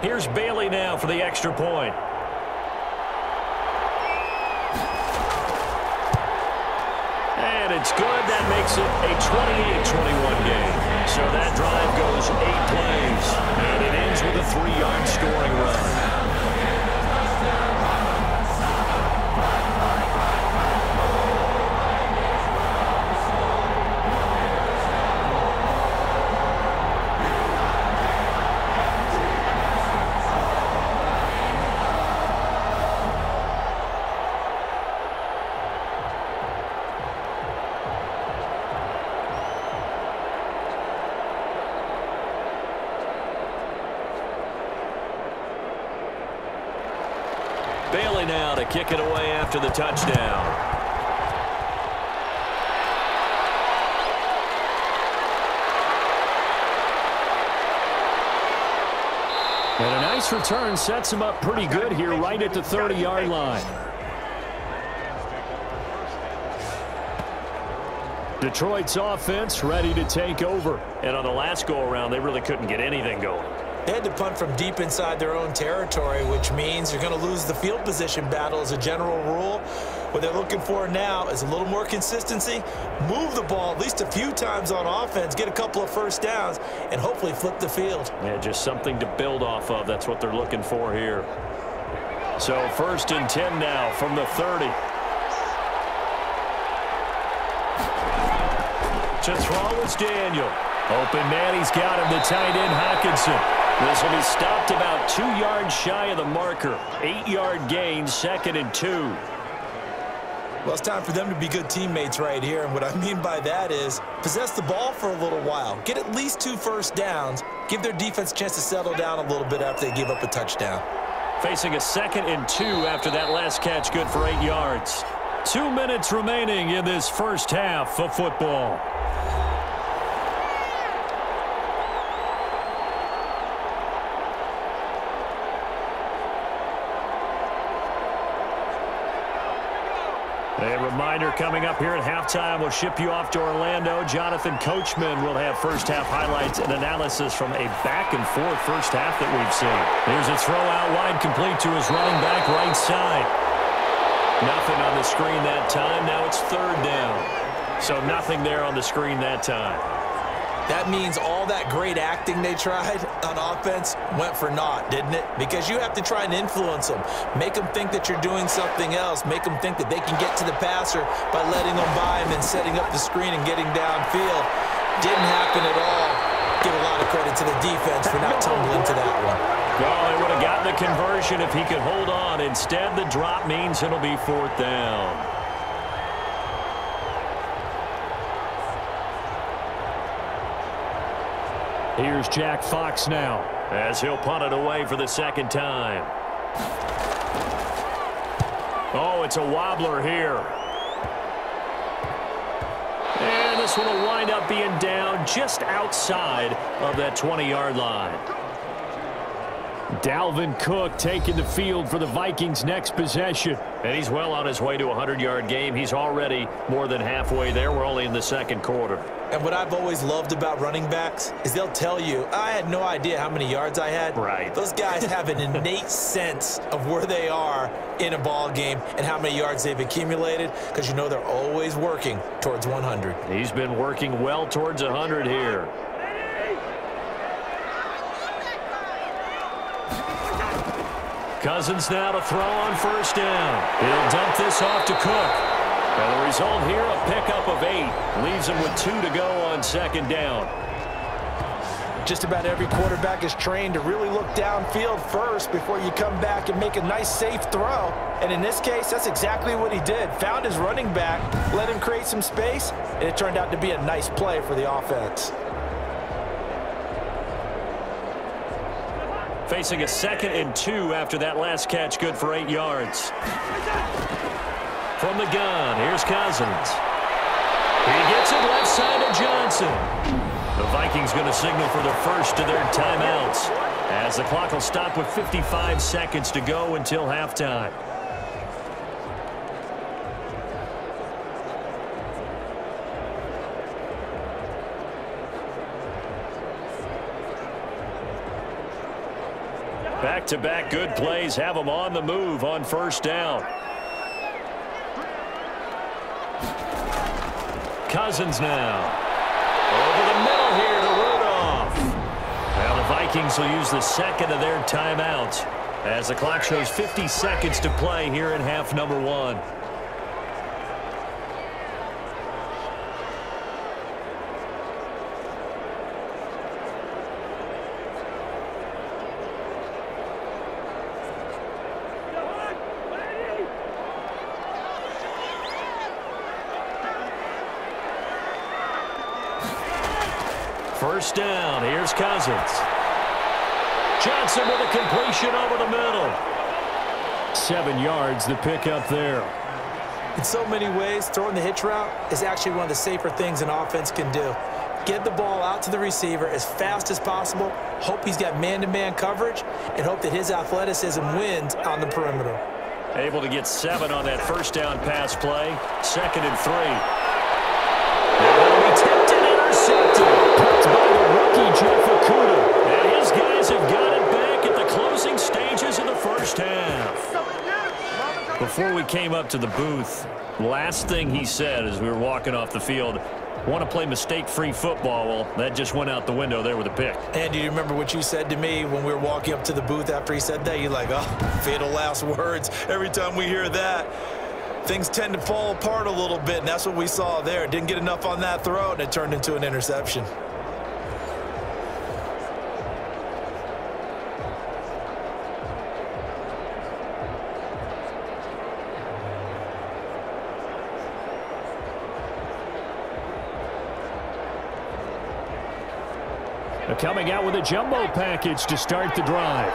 Here's Bailey now for the extra point. And it's good. That makes it a 28-21 game. So that drive goes 8 plays. And it ends with a 3-yard scoring run. Bailey now to kick it away after the touchdown. And a nice return sets him up pretty good here right at the 30-yard line. Detroit's offense ready to take over. And on the last go-around, they really couldn't get anything going. They had to punt from deep inside their own territory, which means you're going to lose the field position battle as a general rule. What they're looking for now is a little more consistency, move the ball at least a few times on offense, get a couple of first downs, and hopefully flip the field. Yeah, just something to build off of. That's what they're looking for here. So 1st and 10 now from the 30. To throw is Daniel. Open man, he's got him, the tight end Hockenson. This will be stopped about 2 yards shy of the marker. 8-yard gain, 2nd and 2. Well, it's time for them to be good teammates right here, and what I mean by that is possess the ball for a little while, get at least 2 first downs, give their defense a chance to settle down a little bit after they give up a touchdown. Facing a 2nd and 2 after that last catch, good for 8 yards. 2 minutes remaining in this first half of football. A reminder coming up here at halftime, we'll ship you off to Orlando. Jonathan Coachman will have first half highlights and analysis from a back-and-forth first half that we've seen. Here's a throw out wide, complete to his running back right side. Nothing on the screen that time. Now it's 3rd down. So nothing there on the screen that time. That means all that great acting they tried on offense went for naught, didn't it? Because you have to try and influence them. Make them think that you're doing something else. Make them think that they can get to the passer by letting them by and then setting up the screen and getting downfield. Didn't happen at all. Give a lot of credit to the defense for not tumbling to that one. Well, they would have gotten the conversion if he could hold on. Instead, the drop means it'll be 4th down. Here's Jack Fox now as he'll punt it away for the 2nd time. Oh, it's a wobbler here. And this one will wind up being down just outside of that 20-yard line. Dalvin Cook taking the field for the Vikings' next possession. And he's well on his way to a 100-yard game. He's already more than halfway there. We're only in the 2nd quarter. And what I've always loved about running backs is they'll tell you, I had no idea how many yards I had. Right. Those guys have an innate sense of where they are in a ball game and how many yards they've accumulated, because you know they're always working towards 100. He's been working well towards 100 here. Cousins now to throw on 1st down. He'll dump this off to Cook. And the result here, a pickup of 8. Leaves him with 2 to go on 2nd down. Just about every quarterback is trained to really look downfield first before you come back and make a nice, safe throw. And in this case, that's exactly what he did. Found his running back, let him create some space, and it turned out to be a nice play for the offense. Facing a 2nd and 2 after that last catch, good for 8 yards. From the gun, here's Cousins. He gets it left side to Johnson. The Vikings going to signal for the first of their timeouts as the clock will stop with 55 seconds to go until halftime. Back-to-back good plays have them on the move on 1st down. Cousins now. Over the middle here to Rudolph. Now the Vikings will use the 2nd of their timeouts as the clock shows 50 seconds to play here in half number 1. First down, here's Cousins. Johnson with a completion over the middle. 7 yards, the pick up there. In so many ways, throwing the hitch route is actually one of the safer things an offense can do. Get the ball out to the receiver as fast as possible, hope he's got man-to-man coverage, and hope that his athleticism wins on the perimeter. Able to get 7 on that first down pass play. 2nd and 3. That'll be tipped and intercepted. Picked by the rookie, Jeff Okudah. And his guys have got it back at the closing stages of the first half. Before we came up to the booth, last thing he said as we were walking off the field, want to play mistake-free football. Well, that just went out the window there with a pick. And do you remember what you said to me when we were walking up to the booth after he said that? You're like, oh, fatal last words. Every time we hear that, things tend to fall apart a little bit, and that's what we saw there. Didn't get enough on that throw, and it turned into an interception. They're coming out with a jumbo package to start the drive.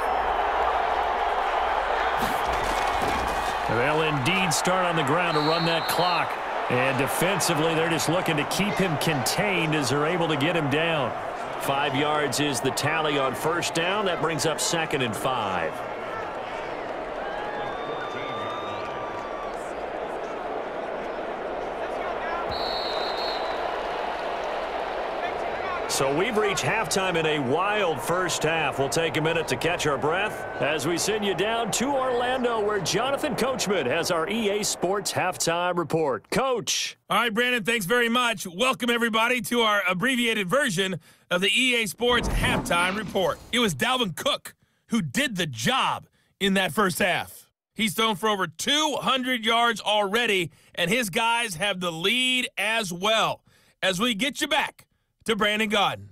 They'll indeed start on the ground to run that clock. And defensively, they're just looking to keep him contained as they're able to get him down. 5 yards is the tally on first down. That brings up 2nd and 5. So we've reached halftime in a wild first half. We'll take a minute to catch our breath as we send you down to Orlando, where Jonathan Coachman has our EA Sports Halftime Report. Coach. All right, Brandon, thanks very much. Welcome, everybody, to our abbreviated version of the EA Sports Halftime Report. It was Dalvin Cook who did the job in that first half. He's thrown for over 200 yards already, and his guys have the lead as well. As we get you back to Brandon Gaudin.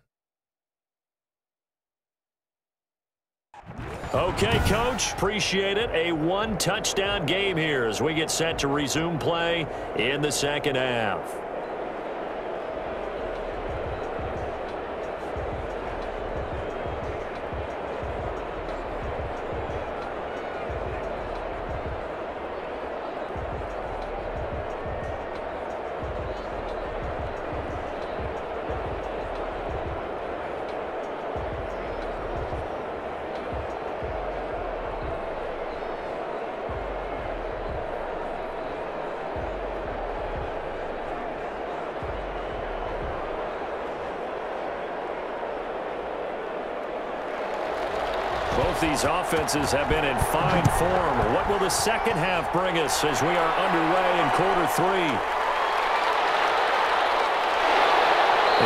Okay, Coach. Appreciate it. A one-touchdown game here as we get set to resume play in the second half. Both these offenses have been in fine form. What will the second half bring us as we are underway in quarter 3?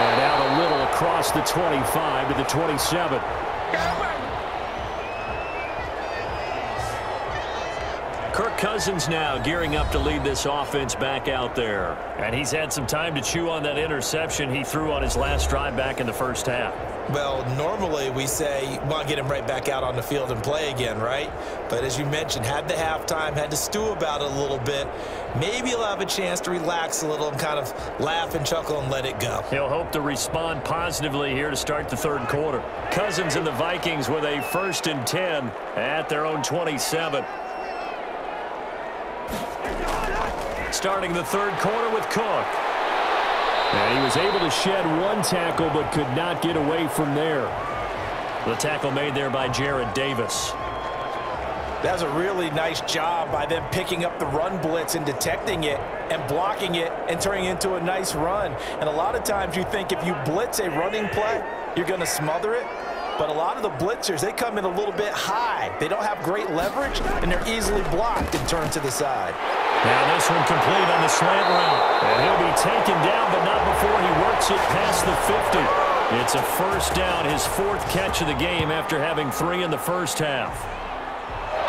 And out a little across the 25 to the 27. Kirk Cousins now gearing up to lead this offense back out there. And he's had some time to chew on that interception he threw on his last drive back in the first half. Well, normally we say, well, get him right back out on the field and play again, right? But as you mentioned, had the halftime, had to stew about it a little bit. Maybe he'll have a chance to relax a little and kind of laugh and chuckle and let it go. He'll hope to respond positively here to start the third quarter. Cousins and the Vikings with a 1st and 10 at their own 27. Starting the third quarter with Cook. And he was able to shed one tackle but could not get away from there. The tackle made there by Jared Davis. That's a really nice job by them picking up the run blitz and detecting it and blocking it and turning it into a nice run. And a lot of times you think if you blitz a running play, you're going to smother it. But a lot of the blitzers, they come in a little bit high. They don't have great leverage, and they're easily blocked and turned to the side. Now this one complete on the slant route. And he'll be taken down, but not before he works it past the 50. It's a first down, his 4th catch of the game after having 3 in the first half.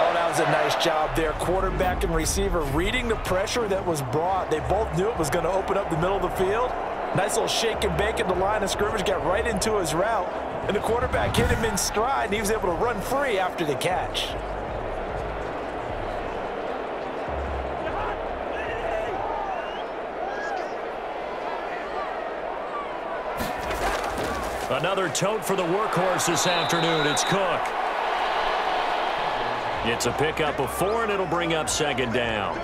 Oh, that was a nice job there. Quarterback and receiver reading the pressure that was brought. They both knew it was going to open up the middle of the field. Nice little shake and bake at the line of scrimmage, got right into his route. And the quarterback hit him in stride, and he was able to run free after the catch. Another tote for the workhorse this afternoon. It's Cook. It's a pickup of 4, and it'll bring up second down.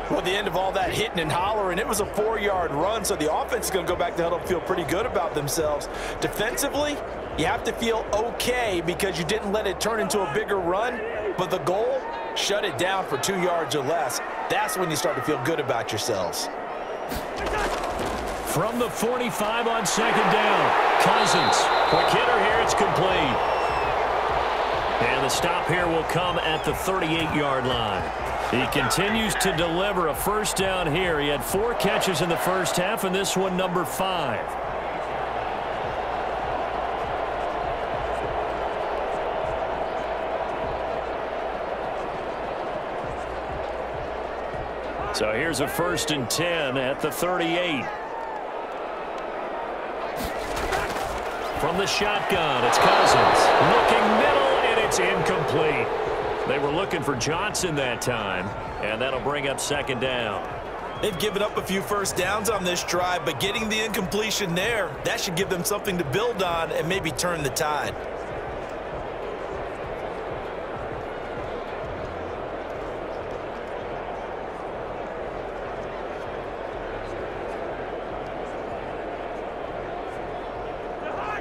Well, at the end of all that hitting and hollering, it was a 4-yard run, so the offense is going to go back to huddle and feel pretty good about themselves. Defensively, you have to feel okay because you didn't let it turn into a bigger run, but the goal, shut it down for 2 yards or less. That's when you start to feel good about yourselves. From the 45 on second down, Cousins. Quick hitter here, it's complete. And the stop here will come at the 38-yard line. He continues to deliver a first down here. He had 4 catches in the first half, and this one number 5. So here's a 1st and 10 at the 38. From the shotgun, it's Cousins. Looking middle, and it's incomplete. They were looking for Johnson that time, and that'll bring up second down. They've given up a few first downs on this drive, but getting the incompletion there, that should give them something to build on and maybe turn the tide.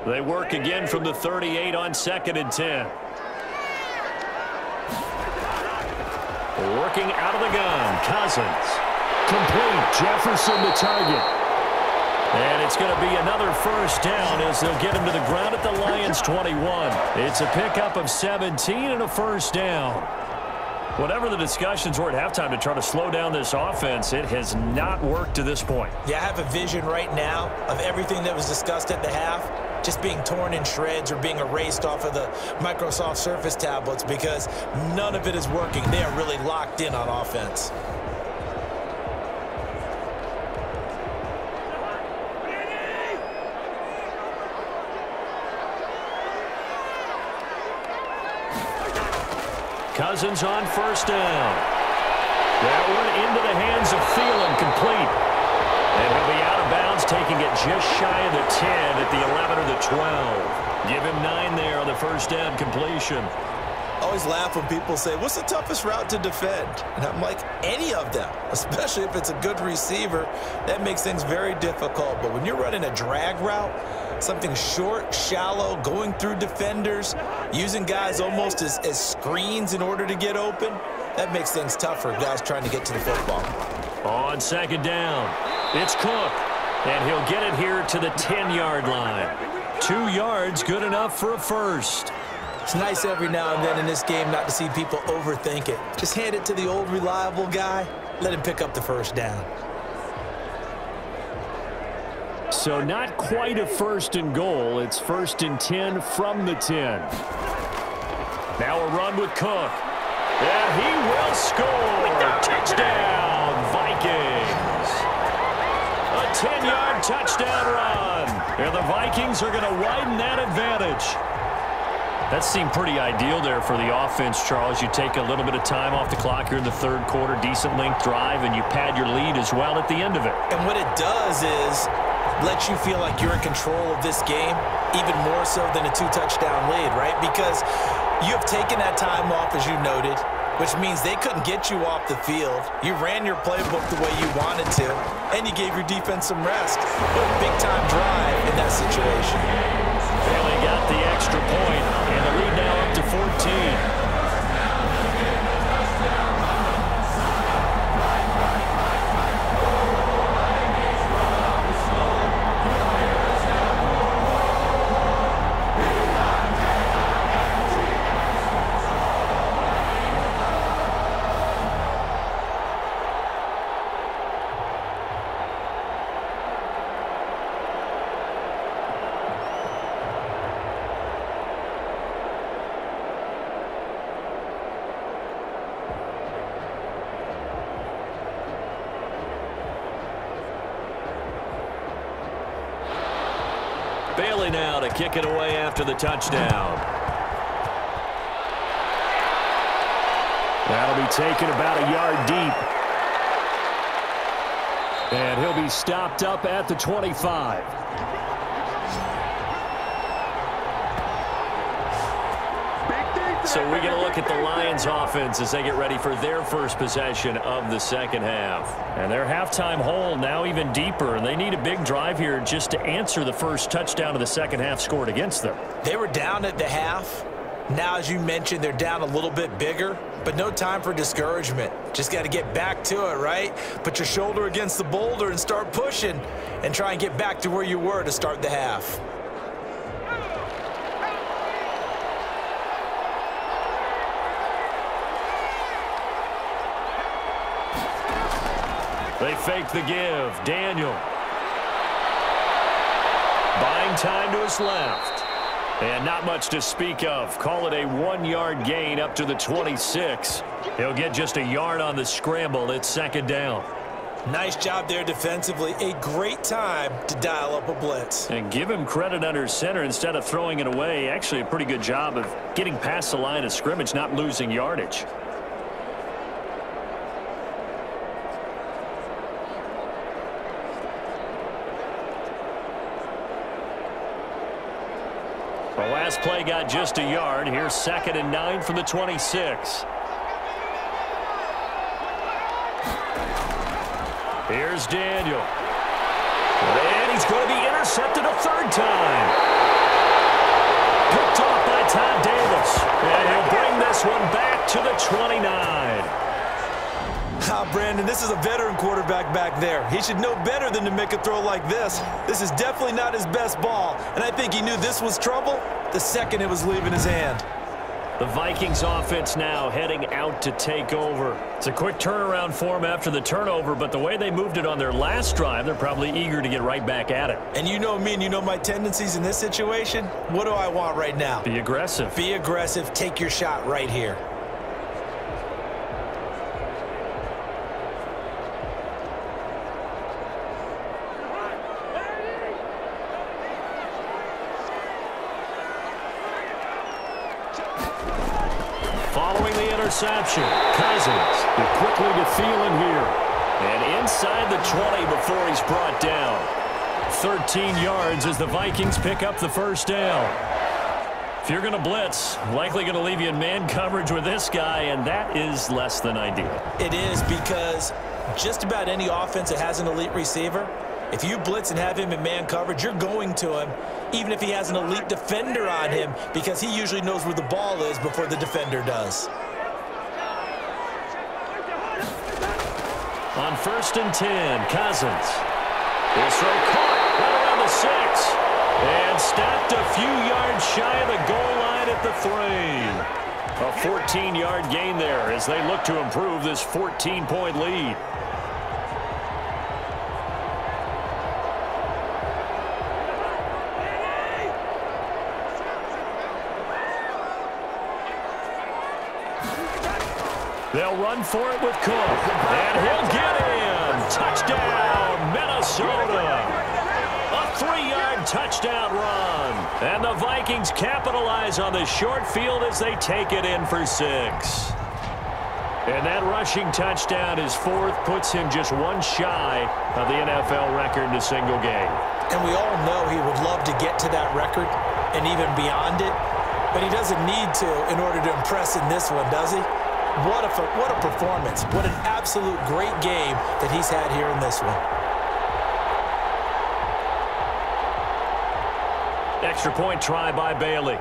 They work again from the 38 on 2nd and 10. Working out of the gun, Cousins. Complete, Jefferson the target. And it's going to be another first down as they'll get him to the ground at the Lions' 21. It's a pickup of 17 and a first down. Whatever the discussions were at halftime to try to slow down this offense, it has not worked to this point. Yeah, I have a vision right now of everything that was discussed at the half just being torn in shreds or being erased off of the Microsoft Surface tablets because none of it is working. They are really locked in on offense. Cousins on first down. That one into the hands of Thielen, complete. And he'll be out of bounds, taking it just shy of the 10 at the 11 or the 12. Give him 9 there on the first down completion. I always laugh when people say, what's the toughest route to defend? And I'm like, any of them, especially if it's a good receiver. That makes things very difficult. But when you're running a drag route, something short, shallow, going through defenders, using guys almost as screens in order to get open, that makes things tough for guys trying to get to the football. On second down, it's Cook, and he'll get it here to the 10-yard line. 2 yards, good enough for a first. It's nice every now and then in this game not to see people overthink it. Just hand it to the old reliable guy, let him pick up the first down. So not quite a 1st and goal. It's 1st and 10 from the 10. Now a run with Cook. And he will score. Touchdown, Vikings. A 10-yard touchdown run. And the Vikings are going to widen that advantage. That seemed pretty ideal there for the offense, Charles. You take a little bit of time off the clock here in the 3rd quarter, decent length drive, and you pad your lead as well at the end of it. And what it does is let you feel like you're in control of this game, even more so than a 2-touchdown lead, right? Because you have taken that time off, as you noted, which means they couldn't get you off the field. You ran your playbook the way you wanted to, and you gave your defense some rest. What a big-time drive in that situation. Bailey got the extra point, and the lead now up to 14. Bailey now to kick it away after the touchdown. That'll be taken about a yard deep. And he'll be stopped up at the 25. So we get a look at the Lions offense as they get ready for their first possession of the second half. And their halftime hole now even deeper, and they need a big drive here just to answer the first touchdown of the second half scored against them. They were down at the half. Now, as you mentioned, they're down a little bit bigger, but no time for discouragement. Just got to get back to it, right? Put your shoulder against the boulder and start pushing and try and get back to where you were to start the half. They fake the give. Daniel. Buying time to his left. And not much to speak of. Call it a 1-yard gain up to the 26. He'll get just a yard on the scramble. It's second down. Nice job there defensively. A great time to dial up a blitz. And give him credit under center instead of throwing it away. Actually a pretty good job of getting past the line of scrimmage, not losing yardage. The last play got just a yard. Here's 2nd and 9 from the 26. Here's Daniel. And he's going to be intercepted a third time. Picked off by Todd Davis. And he'll bring this one back to the 29. Brandon, this is a veteran quarterback back there. He should know better than to make a throw like this. This is definitely not his best ball, and I think he knew this was trouble the second it was leaving his hand. The Vikings offense now heading out to take over. It's a quick turnaround for them after the turnover, but the way they moved it on their last drive, they're probably eager to get right back at it. And you know me and you know my tendencies in this situation. What do I want right now? Be aggressive. Be aggressive. Take your shot right here. Following the interception, Cousins quickly to Thielen here. And inside the 20 before he's brought down. 13 yards as the Vikings pick up the first down. If you're going to blitz, likely going to leave you in man coverage with this guy, and that is less than ideal. It is, because just about any offense that has an elite receiver, if you blitz and have him in man coverage, you're going to him, even if he has an elite defender on him, because he usually knows where the ball is before the defender does. On 1st and 10, Cousins. This throw caught right around the 6. And stopped a few yards shy of the goal line at the 3. A 14-yard gain there as they look to improve this 14-point lead. They'll run for it with Cook. And he'll get in. Touchdown, Minnesota. A 3-yard touchdown run. And the Vikings capitalize on the short field as they take it in for 6. And that rushing touchdown, his 4th, puts him just one shy of the NFL record in a single game. And we all know he would love to get to that record and even beyond it. But he doesn't need to in order to impress in this one, does he? What a performance. What an absolute great game that he's had here in this one. Extra point try by Bailey.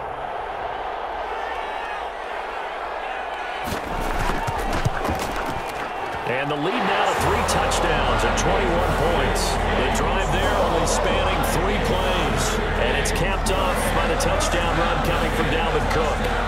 And the lead now to 3 touchdowns and 21 points. The drive there only spanning 3 plays. And it's capped off by the touchdown run coming from Dalvin Cook.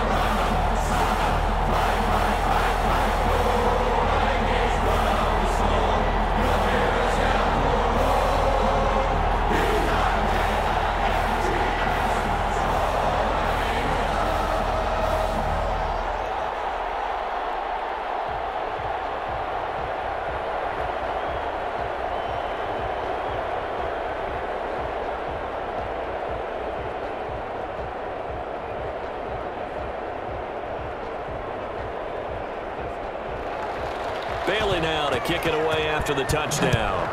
Bailey now to kick it away after the touchdown.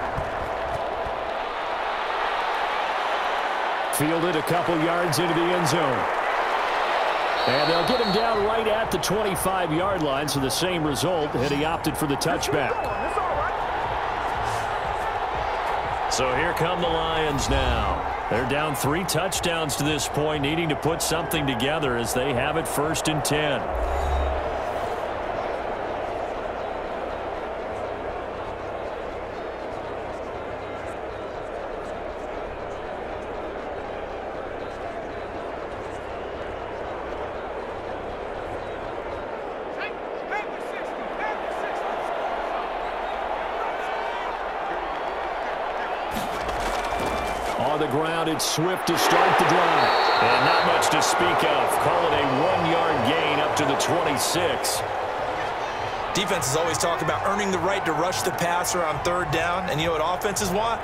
Fielded a couple yards into the end zone. And they'll get him down right at the 25-yard line, so the same result, and he opted for the touchback. So here come the Lions now. They're down 3 touchdowns to this point, needing to put something together as they have it 1st and 10. On the ground, it's Swift to start the drive. And not much to speak of. Call it a 1-yard gain up to the 26. Defenses always talk about earning the right to rush the passer on 3rd down. And you know what offenses want?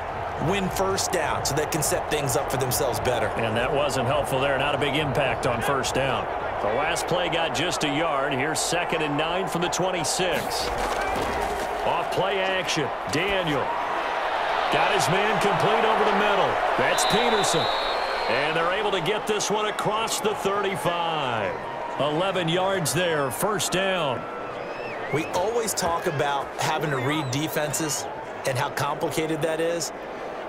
Win 1st down so they can set things up for themselves better. And that wasn't helpful there. Not a big impact on 1st down. The last play got just a yard. Here's 2nd and 9 from the 26. Off play action. Daniel. Got his man complete over the middle. That's Peterson. And they're able to get this one across the 35. 11 yards there, 1st down. We always talk about having to read defenses and how complicated that is.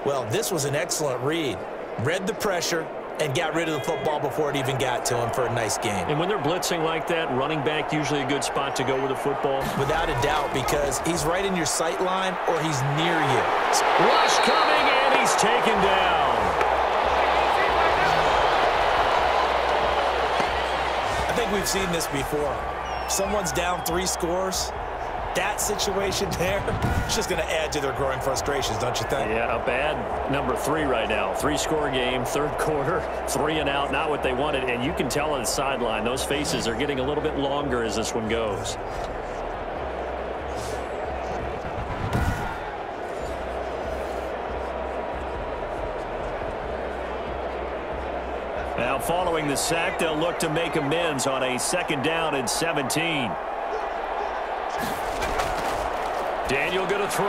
Well, this was an excellent read. Read the pressure and got rid of the football before it even got to him for a nice game. And when they're blitzing like that, running back usually a good spot to go with the football? Without a doubt, because he's right in your sight line or he's near you. Rush coming, and he's taken down. I think we've seen this before. Someone's down 3 scores. That situation there, it's just going to add to their growing frustrations, don't you think? Yeah, a bad number 3 right now. 3-score game, 3rd quarter, 3 and out, not what they wanted. And you can tell on the sideline, those faces are getting a little bit longer as this one goes. Now, following the sack, they'll look to make amends on a 2nd down and 17. Daniel going to throw.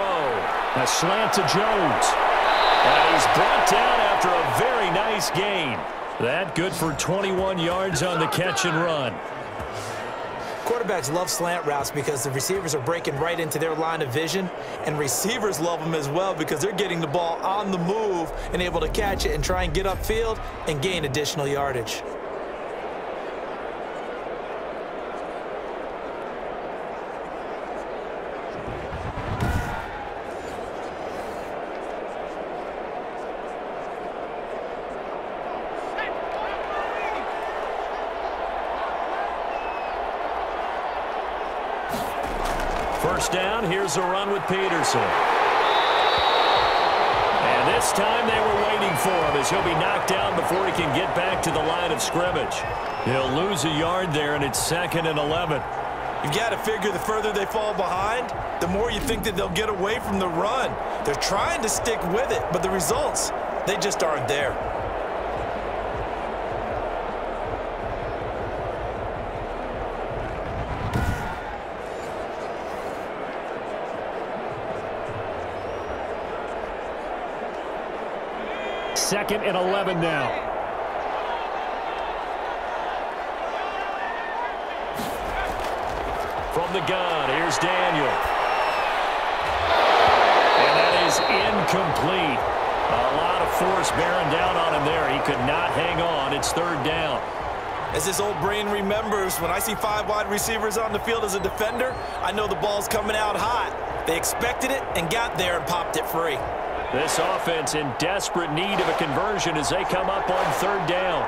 A slant to Jones. And he's brought down after a very nice gain. That good for 21 yards on the catch and run. Quarterbacks love slant routes because the receivers are breaking right into their line of vision, and receivers love them as well because they're getting the ball on the move and able to catch it and try and get upfield and gain additional yardage. First down, here's a run with Peterson. And this time they were waiting for him as he'll be knocked down before he can get back to the line of scrimmage. He'll lose a yard there, and it's 2nd and 11. You've got to figure the further they fall behind, the more you think that they'll get away from the run. They're trying to stick with it, but the results, they just aren't there. Second and 11 now. From the gun, here's Daniel. And that is incomplete. A lot of force bearing down on him there. He could not hang on. It's 3rd down. As this old brain remembers, when I see 5 wide receivers on the field as a defender, I know the ball's coming out hot. They expected it and got there and popped it free. This offense in desperate need of a conversion as they come up on 3rd down.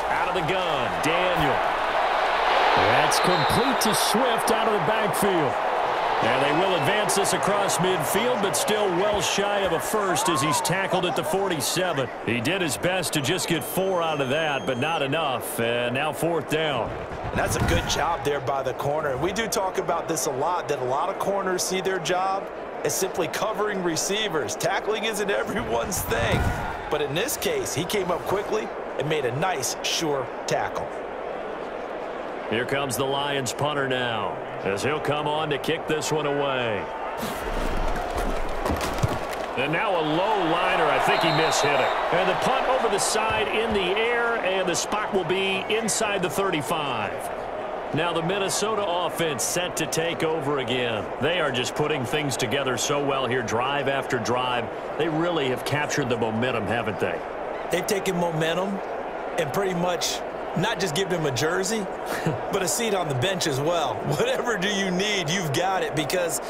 Out of the gun, Daniel. That's complete to Swift out of the backfield. And they will advance this across midfield, but still well shy of a first as he's tackled at the 47. He did his best to just get 4 out of that, but not enough. And now 4th down. And that's a good job there by the corner. And we do talk about this a lot, that a lot of corners see their job as simply covering receivers. Tackling isn't everyone's thing. But in this case, he came up quickly and made a nice, sure tackle. Here comes the Lions punter now, as he'll come on to kick this one away. And now a low liner. I think he mishit it. And the punt over the side in the air, and the spot will be inside the 35. Now the Minnesota offense set to take over again. They are just putting things together so well here, drive after drive. They really have captured the momentum, haven't they? They've taken momentum and pretty much not just give them a jersey, but a seat on the bench as well. Whatever do you need, you've got it, because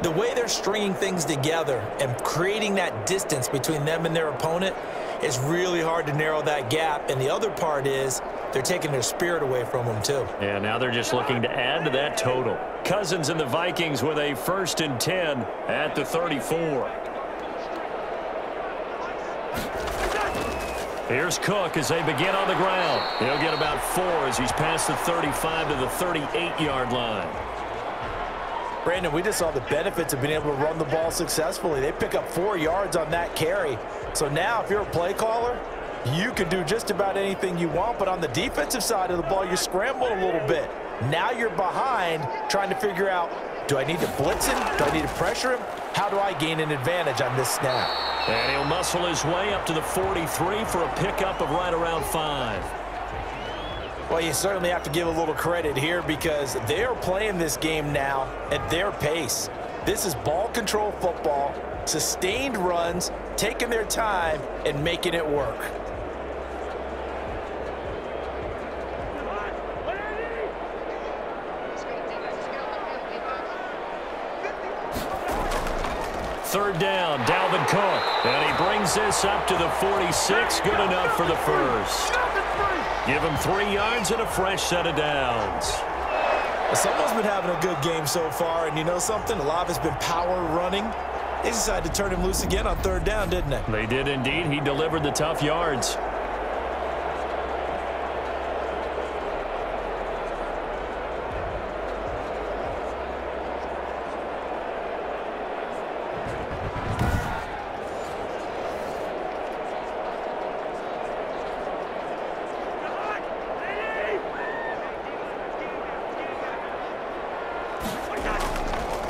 the way they're stringing things together and creating that distance between them and their opponent, it's really hard to narrow that gap. And the other part is they're taking their spirit away from them, too. Yeah, now they're just looking to add to that total. Cousins and the Vikings with a 1st and 10 at the 34. Here's Cook as they begin on the ground. He'll get about 4 as he's past the 35 to the 38-yard line. Brandon, we just saw the benefits of being able to run the ball successfully. They pick up 4 yards on that carry. So now if you're a play caller, you can do just about anything you want, but on the defensive side of the ball, you scramble a little bit. Now you're behind trying to figure out, do I need to blitz him? Do I need to pressure him? How do I gain an advantage on this snap? And he'll muscle his way up to the 43 for a pickup of right around 5. Well, you certainly have to give a little credit here because they are playing this game now at their pace. This is ball control football, sustained runs, taking their time and making it work. Third down, Dalvin Cook. And he brings this up to the 46. Good enough for the first. Give him 3 yards and a fresh set of downs. Someone's been having a good game so far, and you know something? A lot of it's been power running. They decided to turn him loose again on 3rd down, didn't they? They did indeed. He delivered the tough yards.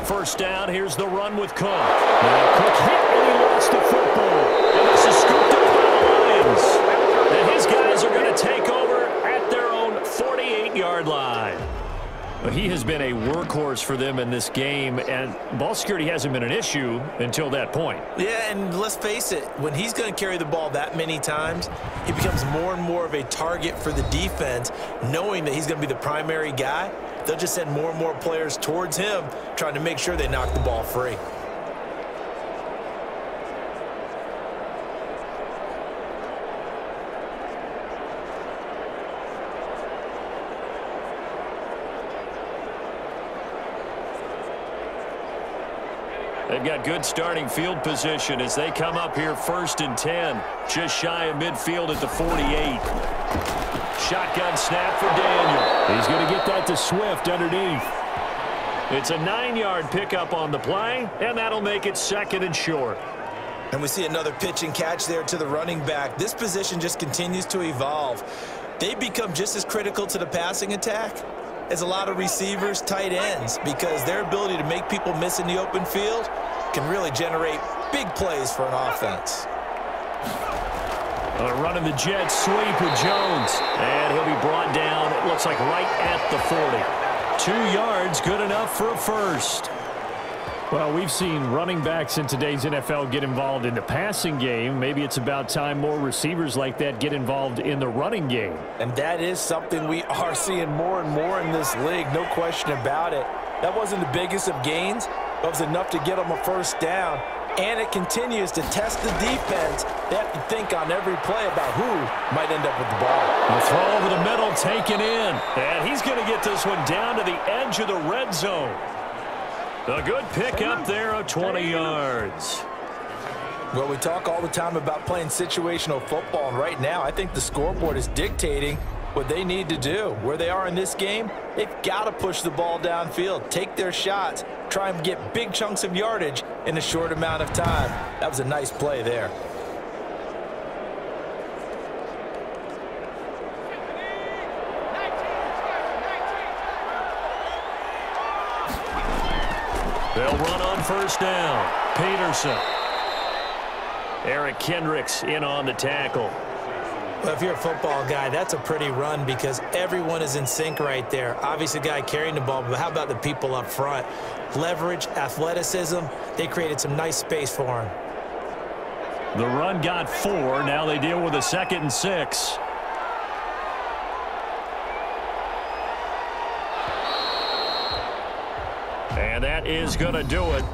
First down, here's the run with Cook. Now Cook hit and he lost the football. And this is scooped up by the Lions. And his guys are going to take over at their own 48-yard line. Well, he has been a workhorse for them in this game, and ball security hasn't been an issue until that point. Yeah, and let's face it, when he's going to carry the ball that many times, he becomes more and more of a target for the defense, knowing that he's going to be the primary guy. They'll just send more and more players towards him, trying to make sure they knock the ball free. They've got good starting field position as they come up here 1st and 10, just shy of midfield at the 48. Shotgun snap for Daniel. He's going to get that to Swift underneath. It's a 9-yard pickup on the play, and that'll make it 2nd and short. And we see another pitch and catch there to the running back. This position just continues to evolve. They become just as critical to the passing attack as a lot of receivers, tight ends, because their ability to make people miss in the open field can really generate big plays for an offense. Running the jet sweep with Jones. And he'll be brought down, it looks like right at the 40. 2 yards, good enough for a first. Well, we've seen running backs in today's NFL get involved in the passing game. Maybe it's about time more receivers like that get involved in the running game. And that is something we are seeing more and more in this league, no question about it. That wasn't the biggest of gains, but it was enough to get them a first down. And it continues to test the defense. They have to think on every play about who might end up with the ball. The throw over the middle taken in. And he's going to get this one down to the edge of the red zone. A good pickup there of 20 yards. Well, we talk all the time about playing situational football, and right now I think the scoreboard is dictating what they need to do. Where they are in this game, they've got to push the ball downfield, take their shots, try and get big chunks of yardage in a short amount of time. That was a nice play there. They'll run on first down. Peterson. Eric Kendricks in on the tackle. Well, if you're a football guy, that's a pretty run because everyone is in sync right there. Obviously, the guy carrying the ball, but how about the people up front? Leverage, athleticism, they created some nice space for him. The run got 4. Now they deal with a 2nd and 6. And that is going to do it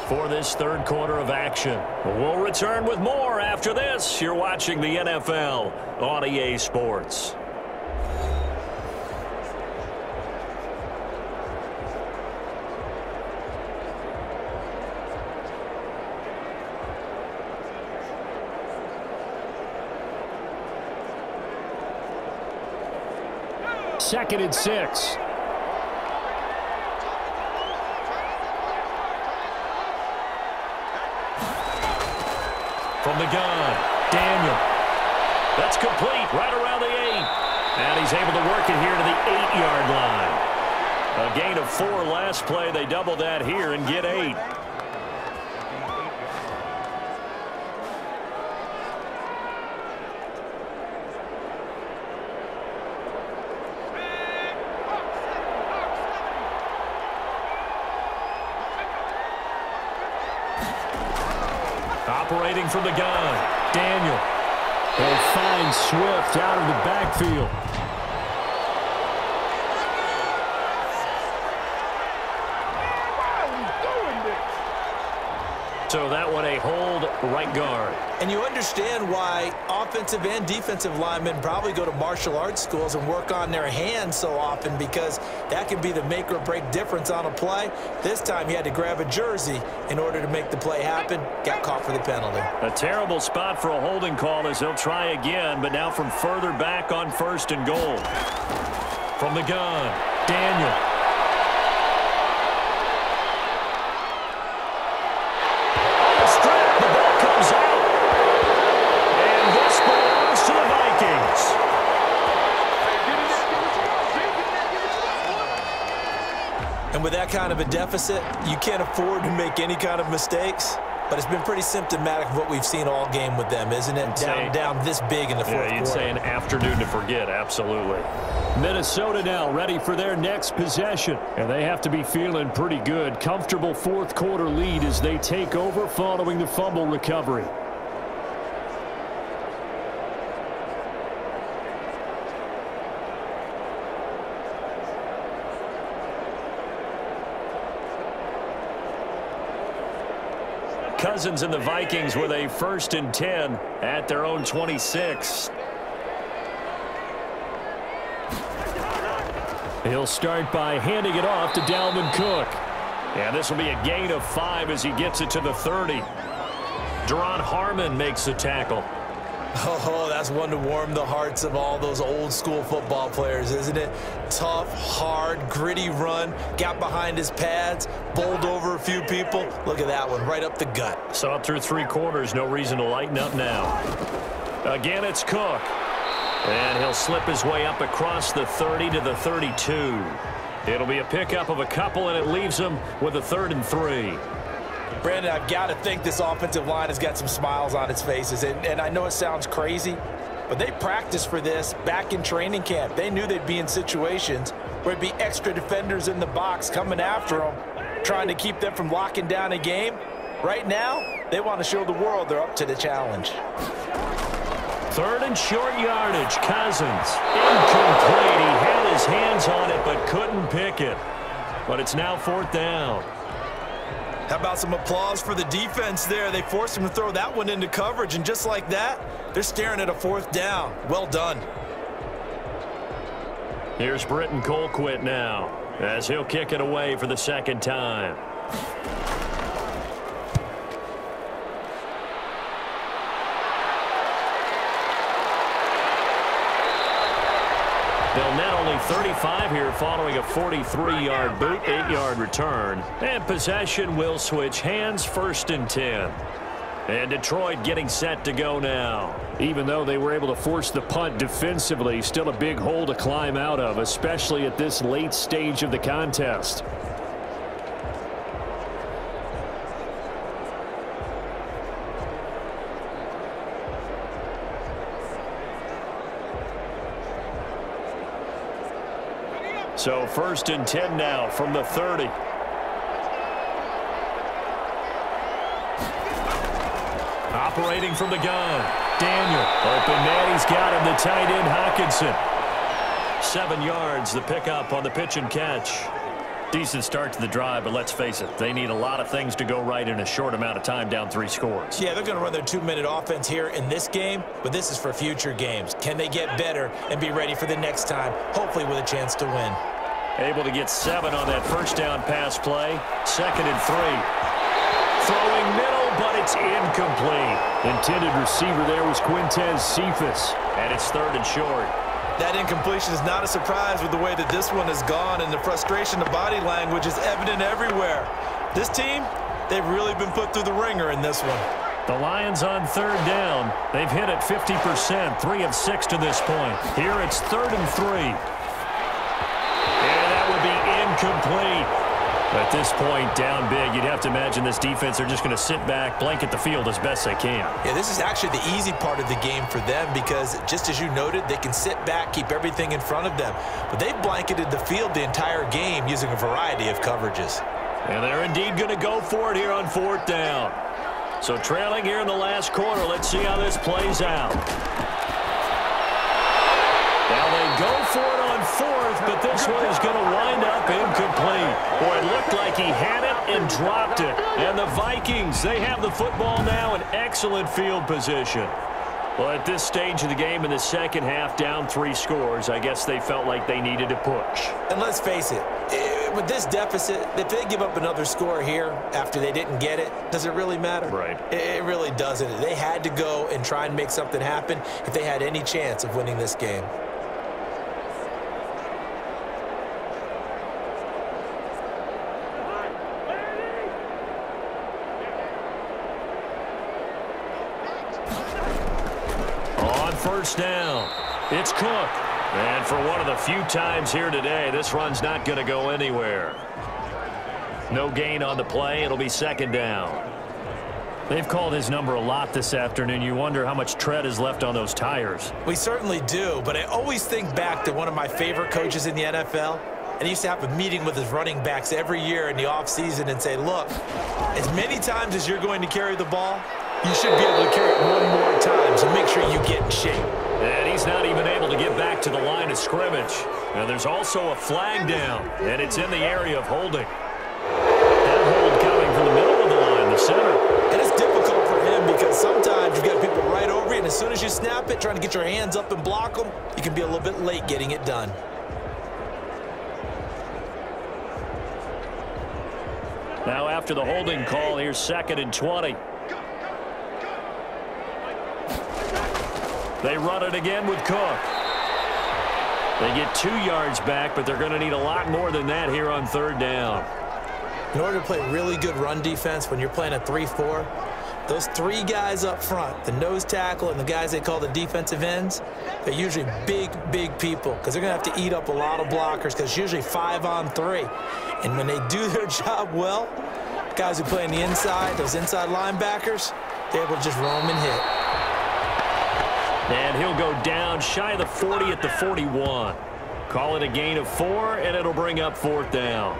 for this third quarter of action. We'll return with more after this. You're watching the NFL on EA Sports. Second and 6. From the gun, Daniel. That's complete right around the 8. And he's able to work it here to the 8-yard line. A gain of 4 last play. They double that here and get 8. Operating from the gun, Daniel. Will find Swift out of the backfield. So that one a hold right guard. And you understand why offensive and defensive linemen probably go to martial arts schools and work on their hands so often, because that can be the make or break difference on a play. This time he had to grab a jersey in order to make the play happen. Got caught for the penalty. A terrible spot for a holding call as he'll try again, but now from further back on 1st and goal. From the gun, Daniel. And with that kind of a deficit, you can't afford to make any kind of mistakes. But it's been pretty symptomatic of what we've seen all game with them, isn't it? Down this big in the fourth quarter. You'd say an afternoon to forget, absolutely. Minnesota now ready for their next possession. And they have to be feeling pretty good. Comfortable fourth quarter lead as they take over following the fumble recovery. Cousins and the Vikings with a 1st and 10 at their own 26. He'll start by handing it off to Dalvin Cook. And this will be a gain of 5 as he gets it to the 30. Deron Harmon makes the tackle. Oh, that's one to warm the hearts of all those old school football players, isn't it? Tough, hard, gritty run, got behind his pads, bowled over a few people. Look at that one, right up the gut. Saw it through 3 quarters, no reason to lighten up now. Again, it's Cook. And he'll slip his way up across the 30 to the 32. It'll be a pickup of a couple, and it leaves him with a 3rd and 3. Brandon, I've got to think this offensive line has got some smiles on its faces. And I know it sounds crazy, but they practiced for this back in training camp. They knew they'd be in situations where it'd be extra defenders in the box coming after them, trying to keep them from locking down a game. Right now, they want to show the world they're up to the challenge. 3rd and short yardage. Cousins. Incomplete. He had his hands on it but couldn't pick it. But it's now 4th down. How about some applause for the defense there? They forced him to throw that one into coverage, and just like that, they're staring at a 4th down. Well done. Here's Britton Colquitt now as he'll kick it away for the 2nd time. They'll net only 35 here following a 43-yard boot, 8-yard return. And possession will switch hands, 1st and 10. And Detroit getting set to go now. Even though they were able to force the punt defensively, still a big hole to climb out of, especially at this late stage of the contest. So 1st and 10 now from the 30. Operating from the gun. Daniel. Open man. He's got him. The tight end, Hawkinson. 7 yards, the pickup on the pitch and catch. Decent start to the drive, but let's face it, they need a lot of things to go right in a short amount of time, down 3 scores. Yeah, they're going to run their 2-minute offense here in this game, but this is for future games. Can they get better and be ready for the next time, hopefully with a chance to win? Able to get 7 on that first down pass play. 2nd and 3. Throwing middle, but it's incomplete. Intended receiver there was Quintez Cephas, and it's 3rd and short. That incompletion is not a surprise with the way that this one has gone, and the frustration, the body language is evident everywhere. This team, they've really been put through the ringer in this one. The Lions on 3rd down. They've hit it 50%, 3 of 6 to this point. Here it's 3rd and 3. And that would be incomplete. At this point, down big, you'd have to imagine this defense are just going to sit back, blanket the field as best they can. Yeah, this is actually the easy part of the game for them because, just as you noted, they can sit back, keep everything in front of them. But they've blanketed the field the entire game using a variety of coverages. And they're indeed going to go for it here on 4th down. So trailing here in the last quarter, let's see how this plays out. Now they go for it on 4th, but this one is going to wind up incomplete. Boy, it looked like he had it and dropped it. And the Vikings, they have the football now in excellent field position. Well, at this stage of the game in the second half, down 3 scores, I guess they felt like they needed to push. And let's face it, with this deficit, if they give up another score here after they didn't get it, does it really matter? Right. It really doesn't. They had to go and try and make something happen if they had any chance of winning this game. First down. It's Cook. And for one of the few times here today, this run's not going to go anywhere. No gain on the play. It'll be 2nd down. They've called his number a lot this afternoon. You wonder how much tread is left on those tires. We certainly do, but I always think back to one of my favorite coaches in the NFL. And he used to have a meeting with his running backs every year in the offseason and say, look, as many times as you're going to carry the ball, you should be able to carry it one more time, so make sure you get in shape. And he's not even able to get back to the line of scrimmage. And there's also a flag down, and it's in the area of holding. That hold coming from the middle of the line, the center. And it's difficult for him because sometimes you've got people right over you, and as soon as you snap it, trying to get your hands up and block them, you can be a little bit late getting it done. Now after the holding call, here's 2nd and 20. They run it again with Cook. They get 2 yards back, but they're going to need a lot more than that here on 3rd down. In order to play really good run defense when you're playing a 3-4, those 3 guys up front, the nose tackle and the guys they call the defensive ends, they're usually big, big people because they're going to have to eat up a lot of blockers because it's usually 5 on 3. And when they do their job well, guys who play on the inside, those inside linebackers, they're able to just roam and hit. And he'll go down shy of the 40 at the 41. Call it a gain of 4, and it'll bring up 4th down.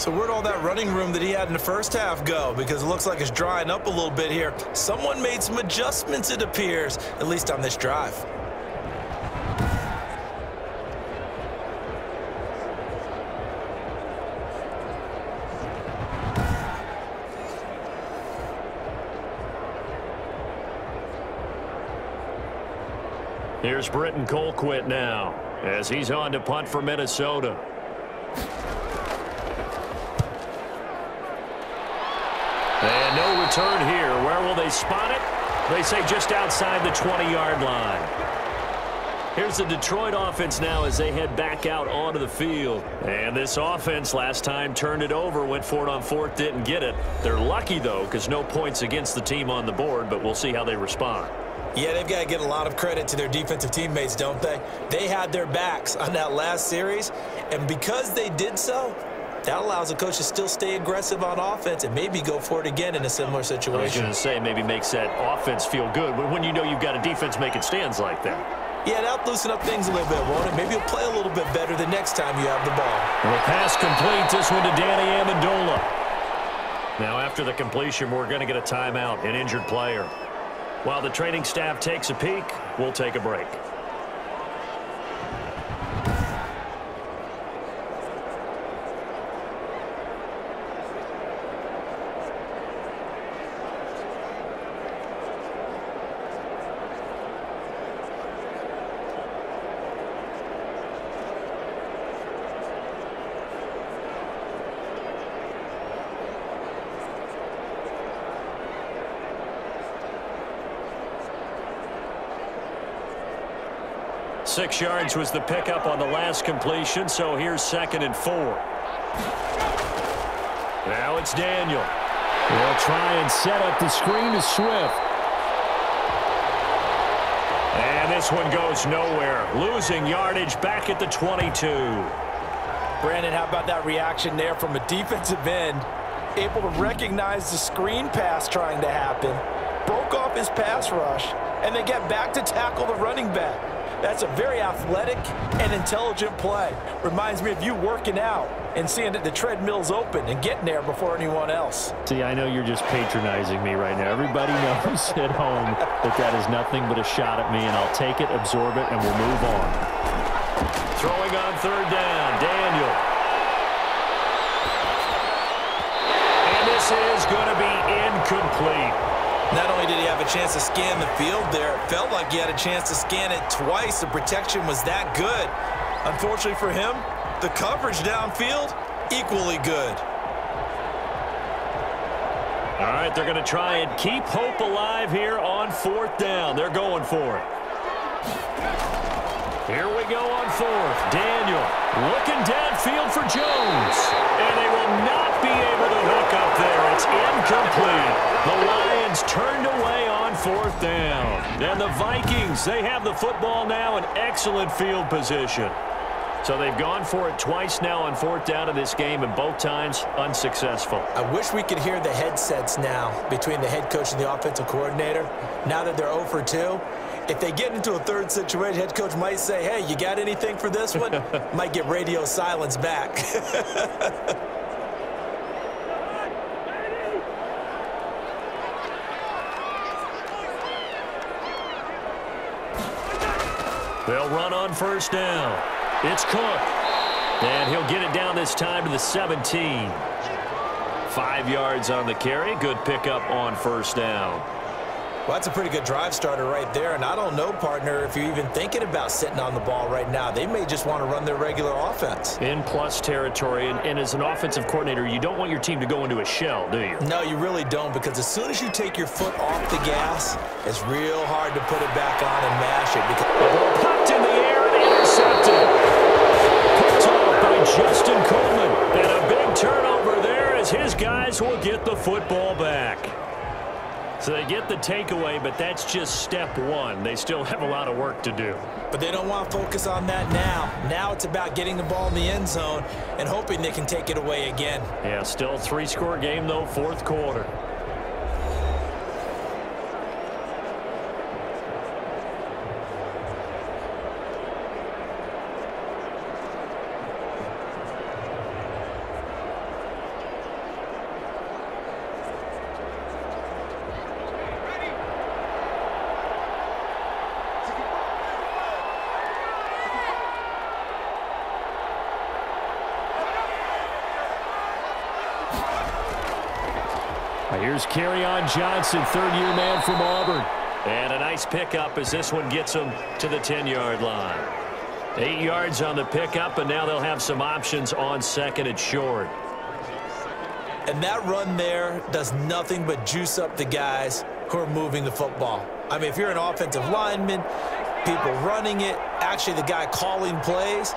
So where'd all that running room that he had in the first half go? Because it looks like it's drying up a little bit here. Someone made some adjustments, it appears, at least on this drive. Here's Britton Colquitt now as he's on to punt for Minnesota. And no return here. Where will they spot it? They say just outside the 20-yard line. Here's the Detroit offense now as they head back out onto the field. And this offense last time turned it over, went for it on 4th, didn't get it. They're lucky, though, because no points against the team on the board, but we'll see how they respond. Yeah, they've got to get a lot of credit to their defensive teammates, don't they? They had their backs on that last series, and because they did so, that allows the coach to still stay aggressive on offense and maybe go for it again in a similar situation. I was going to say maybe makes that offense feel good, but when you know you've got a defense making stands like that. Yeah, that'll loosen up things a little bit, won't it? Maybe he'll play a little bit better the next time you have the ball. The pass complete. This one to Danny Amendola. Now, after the completion, we're going to get a timeout, an injured player. While the training staff takes a peek, we'll take a break. Six yards was the pickup on the last completion, so here's 2nd and 4. Now it's Daniel. They'll try and set up the screen to Swift. And this one goes nowhere. Losing yardage back at the 22. Brandon, how about that reaction there from a defensive end? Able to recognize the screen pass trying to happen, broke off his pass rush, and then get back to tackle the running back. That's a very athletic and intelligent play. Reminds me of you working out and seeing that the treadmill's open and getting there before anyone else. See, I know you're just patronizing me right now. Everybody knows at home that is nothing but a shot at me, and I'll take it, absorb it, and we'll move on. Throwing on 3rd down, Daniel. And this is going to be incomplete. Not only did he have a chance to scan the field there, it felt like he had a chance to scan it twice. The protection was that good. Unfortunately for him, the coverage downfield, equally good. All right, they're going to try and keep hope alive here on 4th down. They're going for it. Here we go on 4th. Daniel looking downfield for Jones. And they will not be able to hook up there. It's incomplete. The Lions turned away on 4th down. And the Vikings, they have the football now in excellent field position. So they've gone for it twice now on 4th down in this game, and both times unsuccessful. I wish we could hear the headsets now between the head coach and the offensive coordinator. Now that they're 0 for 2, if they get into a 3rd situation, head coach might say, hey, you got anything for this one? Might get radio silence back. They'll run on 1st down. It's Cook. And he'll get it down this time to the 17. 5 yards on the carry. Good pickup on 1st down. Well, that's a pretty good drive starter right there. And I don't know, partner, if you're even thinking about sitting on the ball right now. They may just want to run their regular offense. In plus territory. And as an offensive coordinator, you don't want your team to go into a shell, do you? No, you really don't, because as soon as you take your foot off the gas, it's real hard to put it back on and mash it. The ball popped in the air and intercepted. Picked off by Justin Coleman. And a big turnover there as his guys will get the football back. So they get the takeaway, but that's just step one. They still have a lot of work to do. But they don't want to focus on that now. Now it's about getting the ball in the end zone and hoping they can take it away again. Yeah, still 3-score game, though, 4th quarter. Here's Kerryon Johnson, 3rd-year man from Auburn. And a nice pickup as this one gets them to the 10-yard line. 8 yards on the pickup, and now they'll have some options on 2nd and short. And that run there does nothing but juice up the guys who are moving the football. I mean, if you're an offensive lineman, people running it, actually the guy calling plays,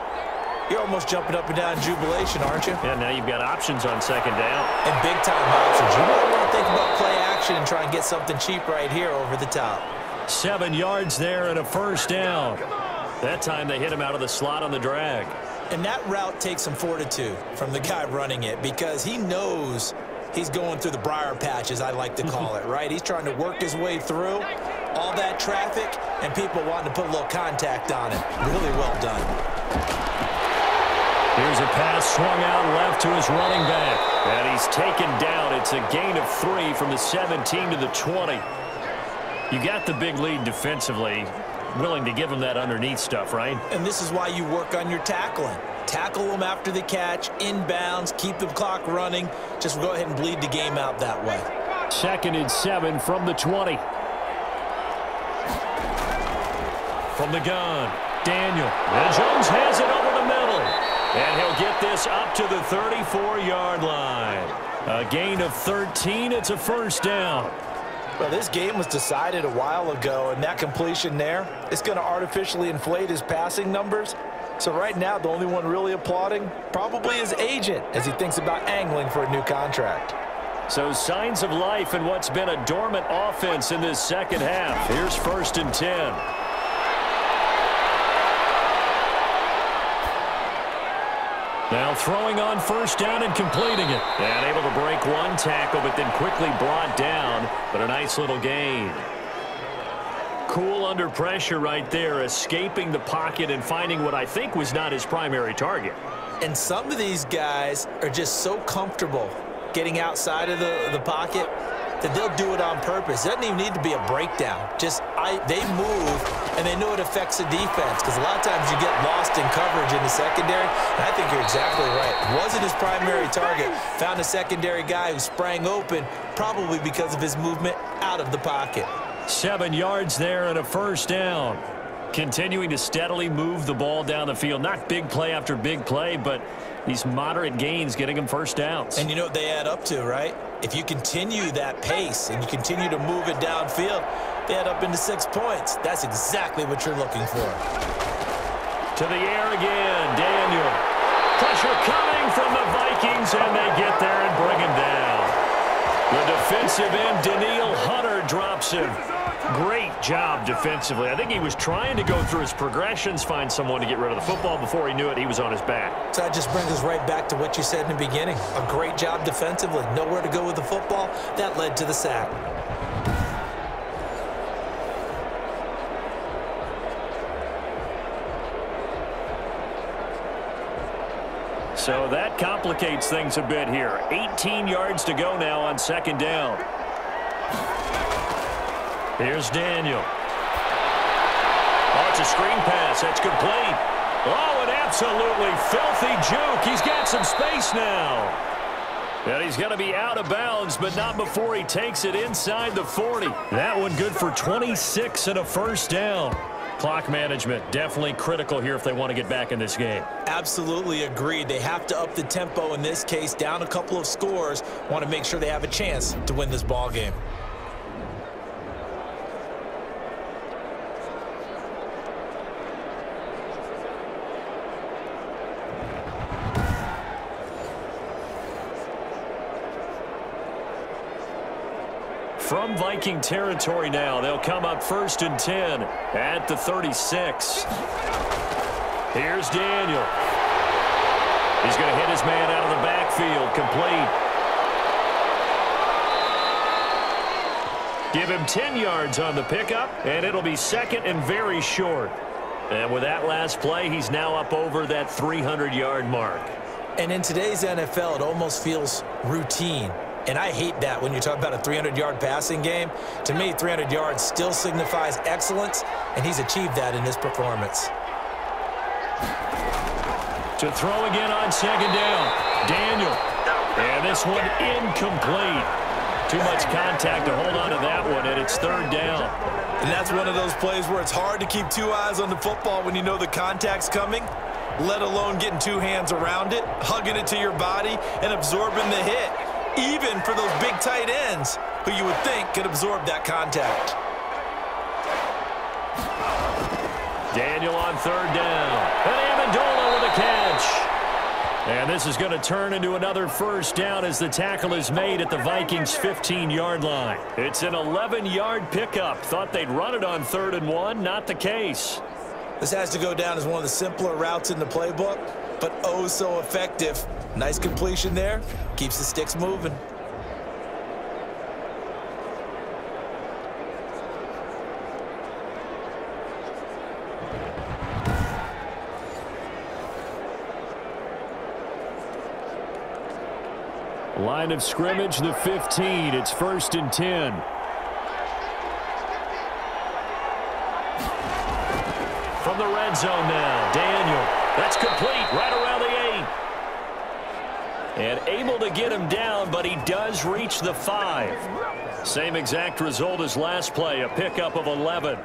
you're almost jumping up and down in jubilation, aren't you? Yeah, now you've got options on 2nd down. And big-time options. You might want to think about play action and try and get something cheap right here over the top. 7 yards there and a 1st down. That time they hit him out of the slot on the drag. And that route takes some fortitude from the guy running it, because he knows he's going through the briar patch, as I like to call it, right? He's trying to work his way through. all that traffic, and people wanting to put a little contact on it. Really well done. Here's a pass swung out left to his running back. And he's taken down. It's a gain of 3 from the 17 to the 20. You got the big lead defensively. Willing to give him that underneath stuff, right? And this is why you work on your tackling. Tackle them after the catch, inbounds, keep the clock running. Just go ahead and bleed the game out that way. 2nd and 7 from the 20. From the gun, Daniel. And Jones has it over the middle. And he'll get this up to the 34-yard line. A gain of 13. It's a first down. Well, this game was decided a while ago, and that completion there is going to artificially inflate his passing numbers. So right now, the only one really applauding probably his agent as he thinks about angling for a new contract. So signs of life in what's been a dormant offense in this second half. Here's 1st and 10. Now throwing on first down and completing it. And able to break one tackle, but then quickly brought down. But a nice little gain. Cool under pressure right there, escaping the pocket and finding what I think was not his primary target. And some of these guys are just so comfortable getting outside of the pocket that they'll do it on purpose. It doesn't even need to be a breakdown. They move, and they know it affects the defense, because a lot of times you get lost in coverage in the secondary, and I think you're exactly right. Wasn't his primary target. Found a secondary guy who sprang open, probably because of his movement out of the pocket. 7 yards there and a first down. Continuing to steadily move the ball down the field. Not big play after big play, but these moderate gains getting them first downs. And you know what they add up to, right? If you continue that pace and you continue to move it downfield, they add up into 6 points. That's exactly what you're looking for. To the air again, Daniel. Pressure coming from the Vikings, and they get there and bring him down. The defensive end, Daniil Hunter, drops him. Great job defensively. I think he was trying to go through his progressions, find someone to get rid of the football. Before he knew it, he was on his back. So that just brings us right back to what you said in the beginning. A great job defensively. Nowhere to go with the football. That led to the sack. So that complicates things a bit here. 18 yards to go now on 2nd down. Here's Daniel. Oh, it's a screen pass. That's complete. Oh, an absolutely filthy juke. He's got some space now. And he's going to be out of bounds, but not before he takes it inside the 40. That one good for 26 and a first down. Clock management definitely critical here if they want to get back in this game. Absolutely agreed. They have to up the tempo in this case, down a couple of scores. Want to make sure they have a chance to win this ball game. From Viking territory now, they'll come up 1st and 10 at the 36. Here's Daniel. He's going to hit his man out of the backfield, complete. Give him 10 yards on the pickup, and it'll be 2nd and very short. And with that last play, he's now up over that 300-yard mark. And in today's NFL, it almost feels routine. And I hate that when you talk about a 300-yard passing game. To me, 300 yards still signifies excellence, and he's achieved that in this performance. To throw again on 2nd down, Daniel. And this one incomplete. Too much contact to hold on to that one, and it's 3rd down. And that's one of those plays where it's hard to keep 2 eyes on the football when you know the contact's coming, let alone getting 2 hands around it, hugging it to your body, and absorbing the hit. Even for those big tight ends who you would think could absorb that contact. Daniel on 3rd down. And Amendola with a catch. And this is going to turn into another first down as the tackle is made at the Vikings' 15-yard line. It's an 11-yard pickup. Thought they'd run it on 3rd and 1. Not the case. This has to go down as one of the simpler routes in the playbook, but oh so effective. Nice completion there. Keeps the sticks moving. Line of scrimmage, the 15. It's 1st and 10. From the red zone now, Daniel. That's complete right around the 8. And able to get him down, but he does reach the 5. Same exact result as last play, a pickup of 11.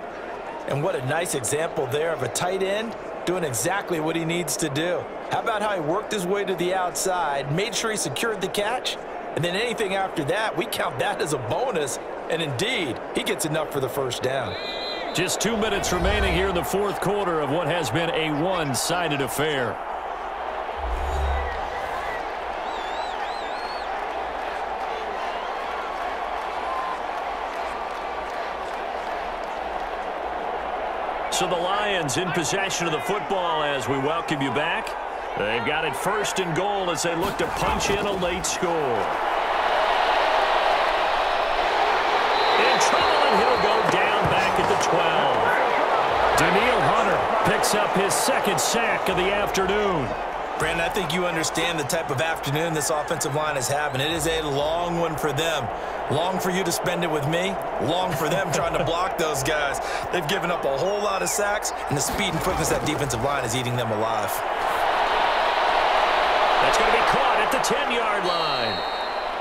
And what a nice example there of a tight end doing exactly what he needs to do. How about how he worked his way to the outside, made sure he secured the catch, and then anything after that, we count that as a bonus. And indeed, he gets enough for the first down. Just 2 minutes remaining here in the 4th quarter of what has been a one-sided affair. So the Lions in possession of the football as we welcome you back. They've got it 1st and goal as they look to punch in a late score. In trouble, and he'll go down back at the 12. Daniil Hunter picks up his 2nd sack of the afternoon. Brandon, I think you understand the type of afternoon this offensive line is having. It is a long one for them. Long for you to spend it with me. Long for them trying to block those guys. They've given up a whole lot of sacks, and the speed and quickness of that defensive line is eating them alive. That's going to be caught at the 10-yard line.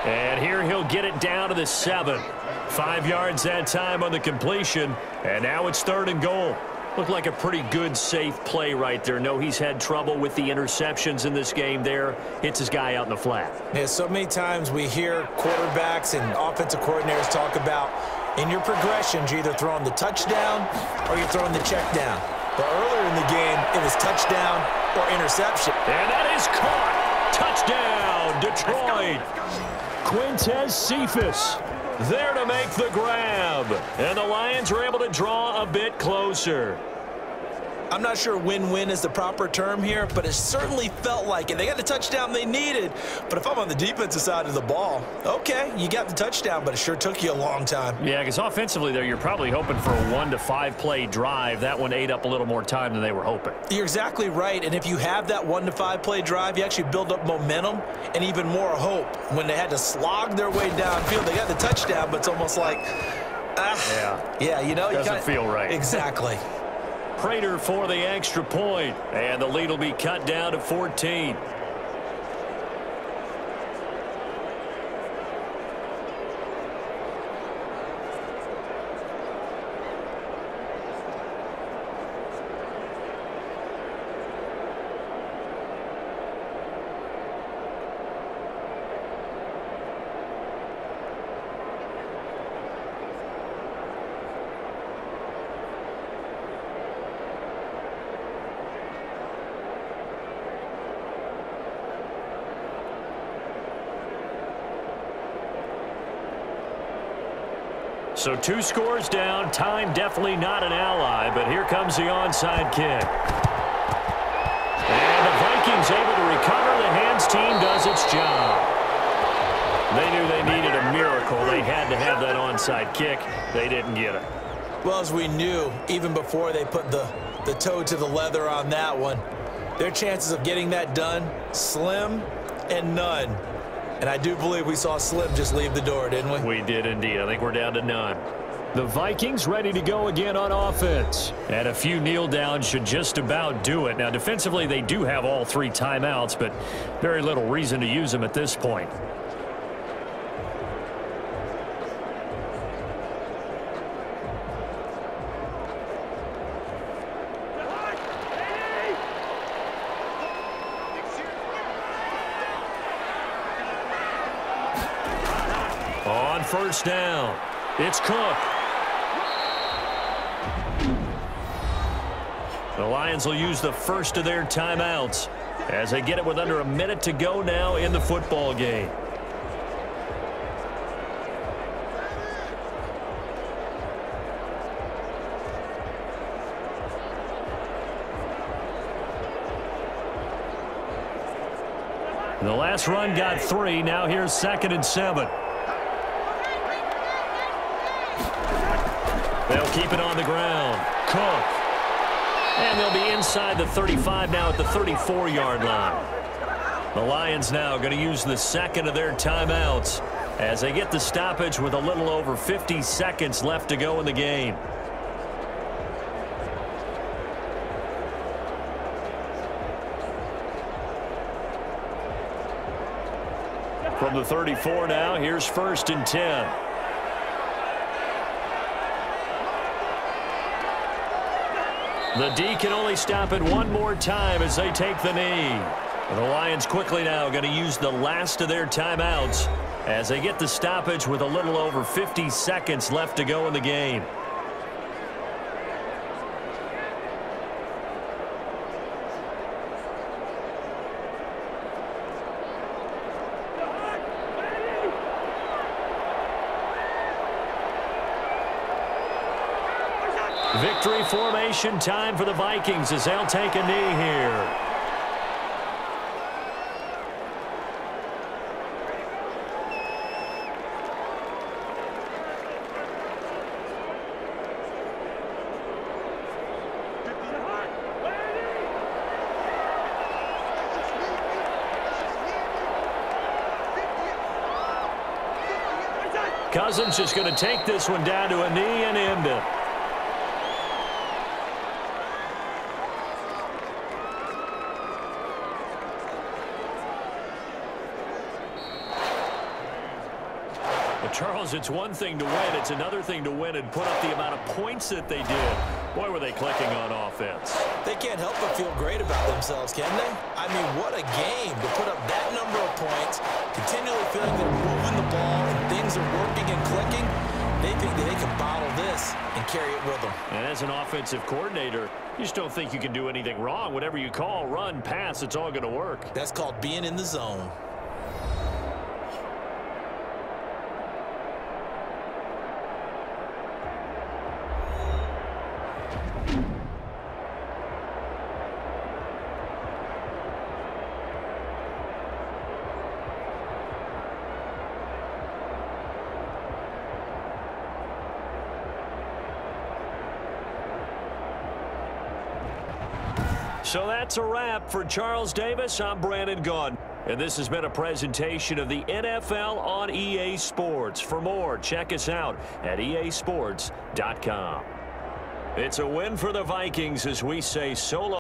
And here he'll get it down to the 7. 5 yards that time on the completion, and now it's 3rd and goal. Looked like a pretty good, safe play right there. No, he's had trouble with the interceptions in this game there. Hits his guy out in the flat. Yeah, so many times we hear quarterbacks and offensive coordinators talk about in your progressions, you're either throwing the touchdown or you're throwing the check down. But earlier in the game, it was touchdown or interception. And that is caught. Touchdown, Detroit. Quintez Cephas there to make the grab. And the Lions are able to draw a bit closer. I'm not sure win-win is the proper term here, but it certainly felt like it. They got the touchdown they needed. But if I'm on the defensive side of the ball, okay, you got the touchdown, but it sure took you a long time. Yeah, because offensively there, you're probably hoping for a 1 to 5 play drive. That one ate up a little more time than they were hoping. You're exactly right. And if you have that 1 to 5 play drive, you actually build up momentum and even more hope. When they had to slog their way downfield, they got the touchdown, but it's almost like, yeah, you know, doesn't feel right. Exactly. Prater for the extra point, and the lead will be cut down to 14. So 2 scores down. Time definitely not an ally, but here comes the onside kick. And the Vikings able to recover. The hands team does its job. They knew they needed a miracle. They had to have that onside kick. They didn't get it. Well, as we knew, even before they put the toe to the leather on that one, their chances of getting that done, slim and none. And I do believe we saw Slim just leave the door, didn't we? We did indeed. I think we're down to none. The Vikings ready to go again on offense. And a few kneel downs should just about do it. Now, defensively, they do have all 3 timeouts, but very little reason to use them at this point. On first down, it's Cook. The Lions will use the first of their timeouts as they get it with under a minute to go now in the football game. The last run got 3. Now here's 2nd and 7. They'll keep it on the ground. Cook. And they'll be inside the 35 now at the 34-yard line. The Lions now going to use the second of their timeouts as they get the stoppage with a little over 50 seconds left to go in the game. From the 34 now, here's 1st and 10. The D can only stop it one more time as they take the knee. The Lions quickly now going to use the last of their timeouts as they get the stoppage with a little over 50 seconds left to go in the game. Victory formation time for the Vikings as they'll take a knee here. Cousins just going to take this one down to a knee and end it. Charles, it's one thing to win. It's another thing to win and put up the amount of points that they did. Boy, were they clicking on offense. They can't help but feel great about themselves, can they? I mean, what a game to put up that number of points, continually feeling they're moving the ball and things are working and clicking. They think that they can bottle this and carry it with them. And as an offensive coordinator, you just don't think you can do anything wrong. Whatever you call, run, pass, it's all going to work. That's called being in the zone. So that's a wrap for Charles Davis. I'm Brandon Gaudin. And this has been a presentation of the NFL on EA Sports. For more, check us out at easports.com. It's a win for the Vikings as we say so long.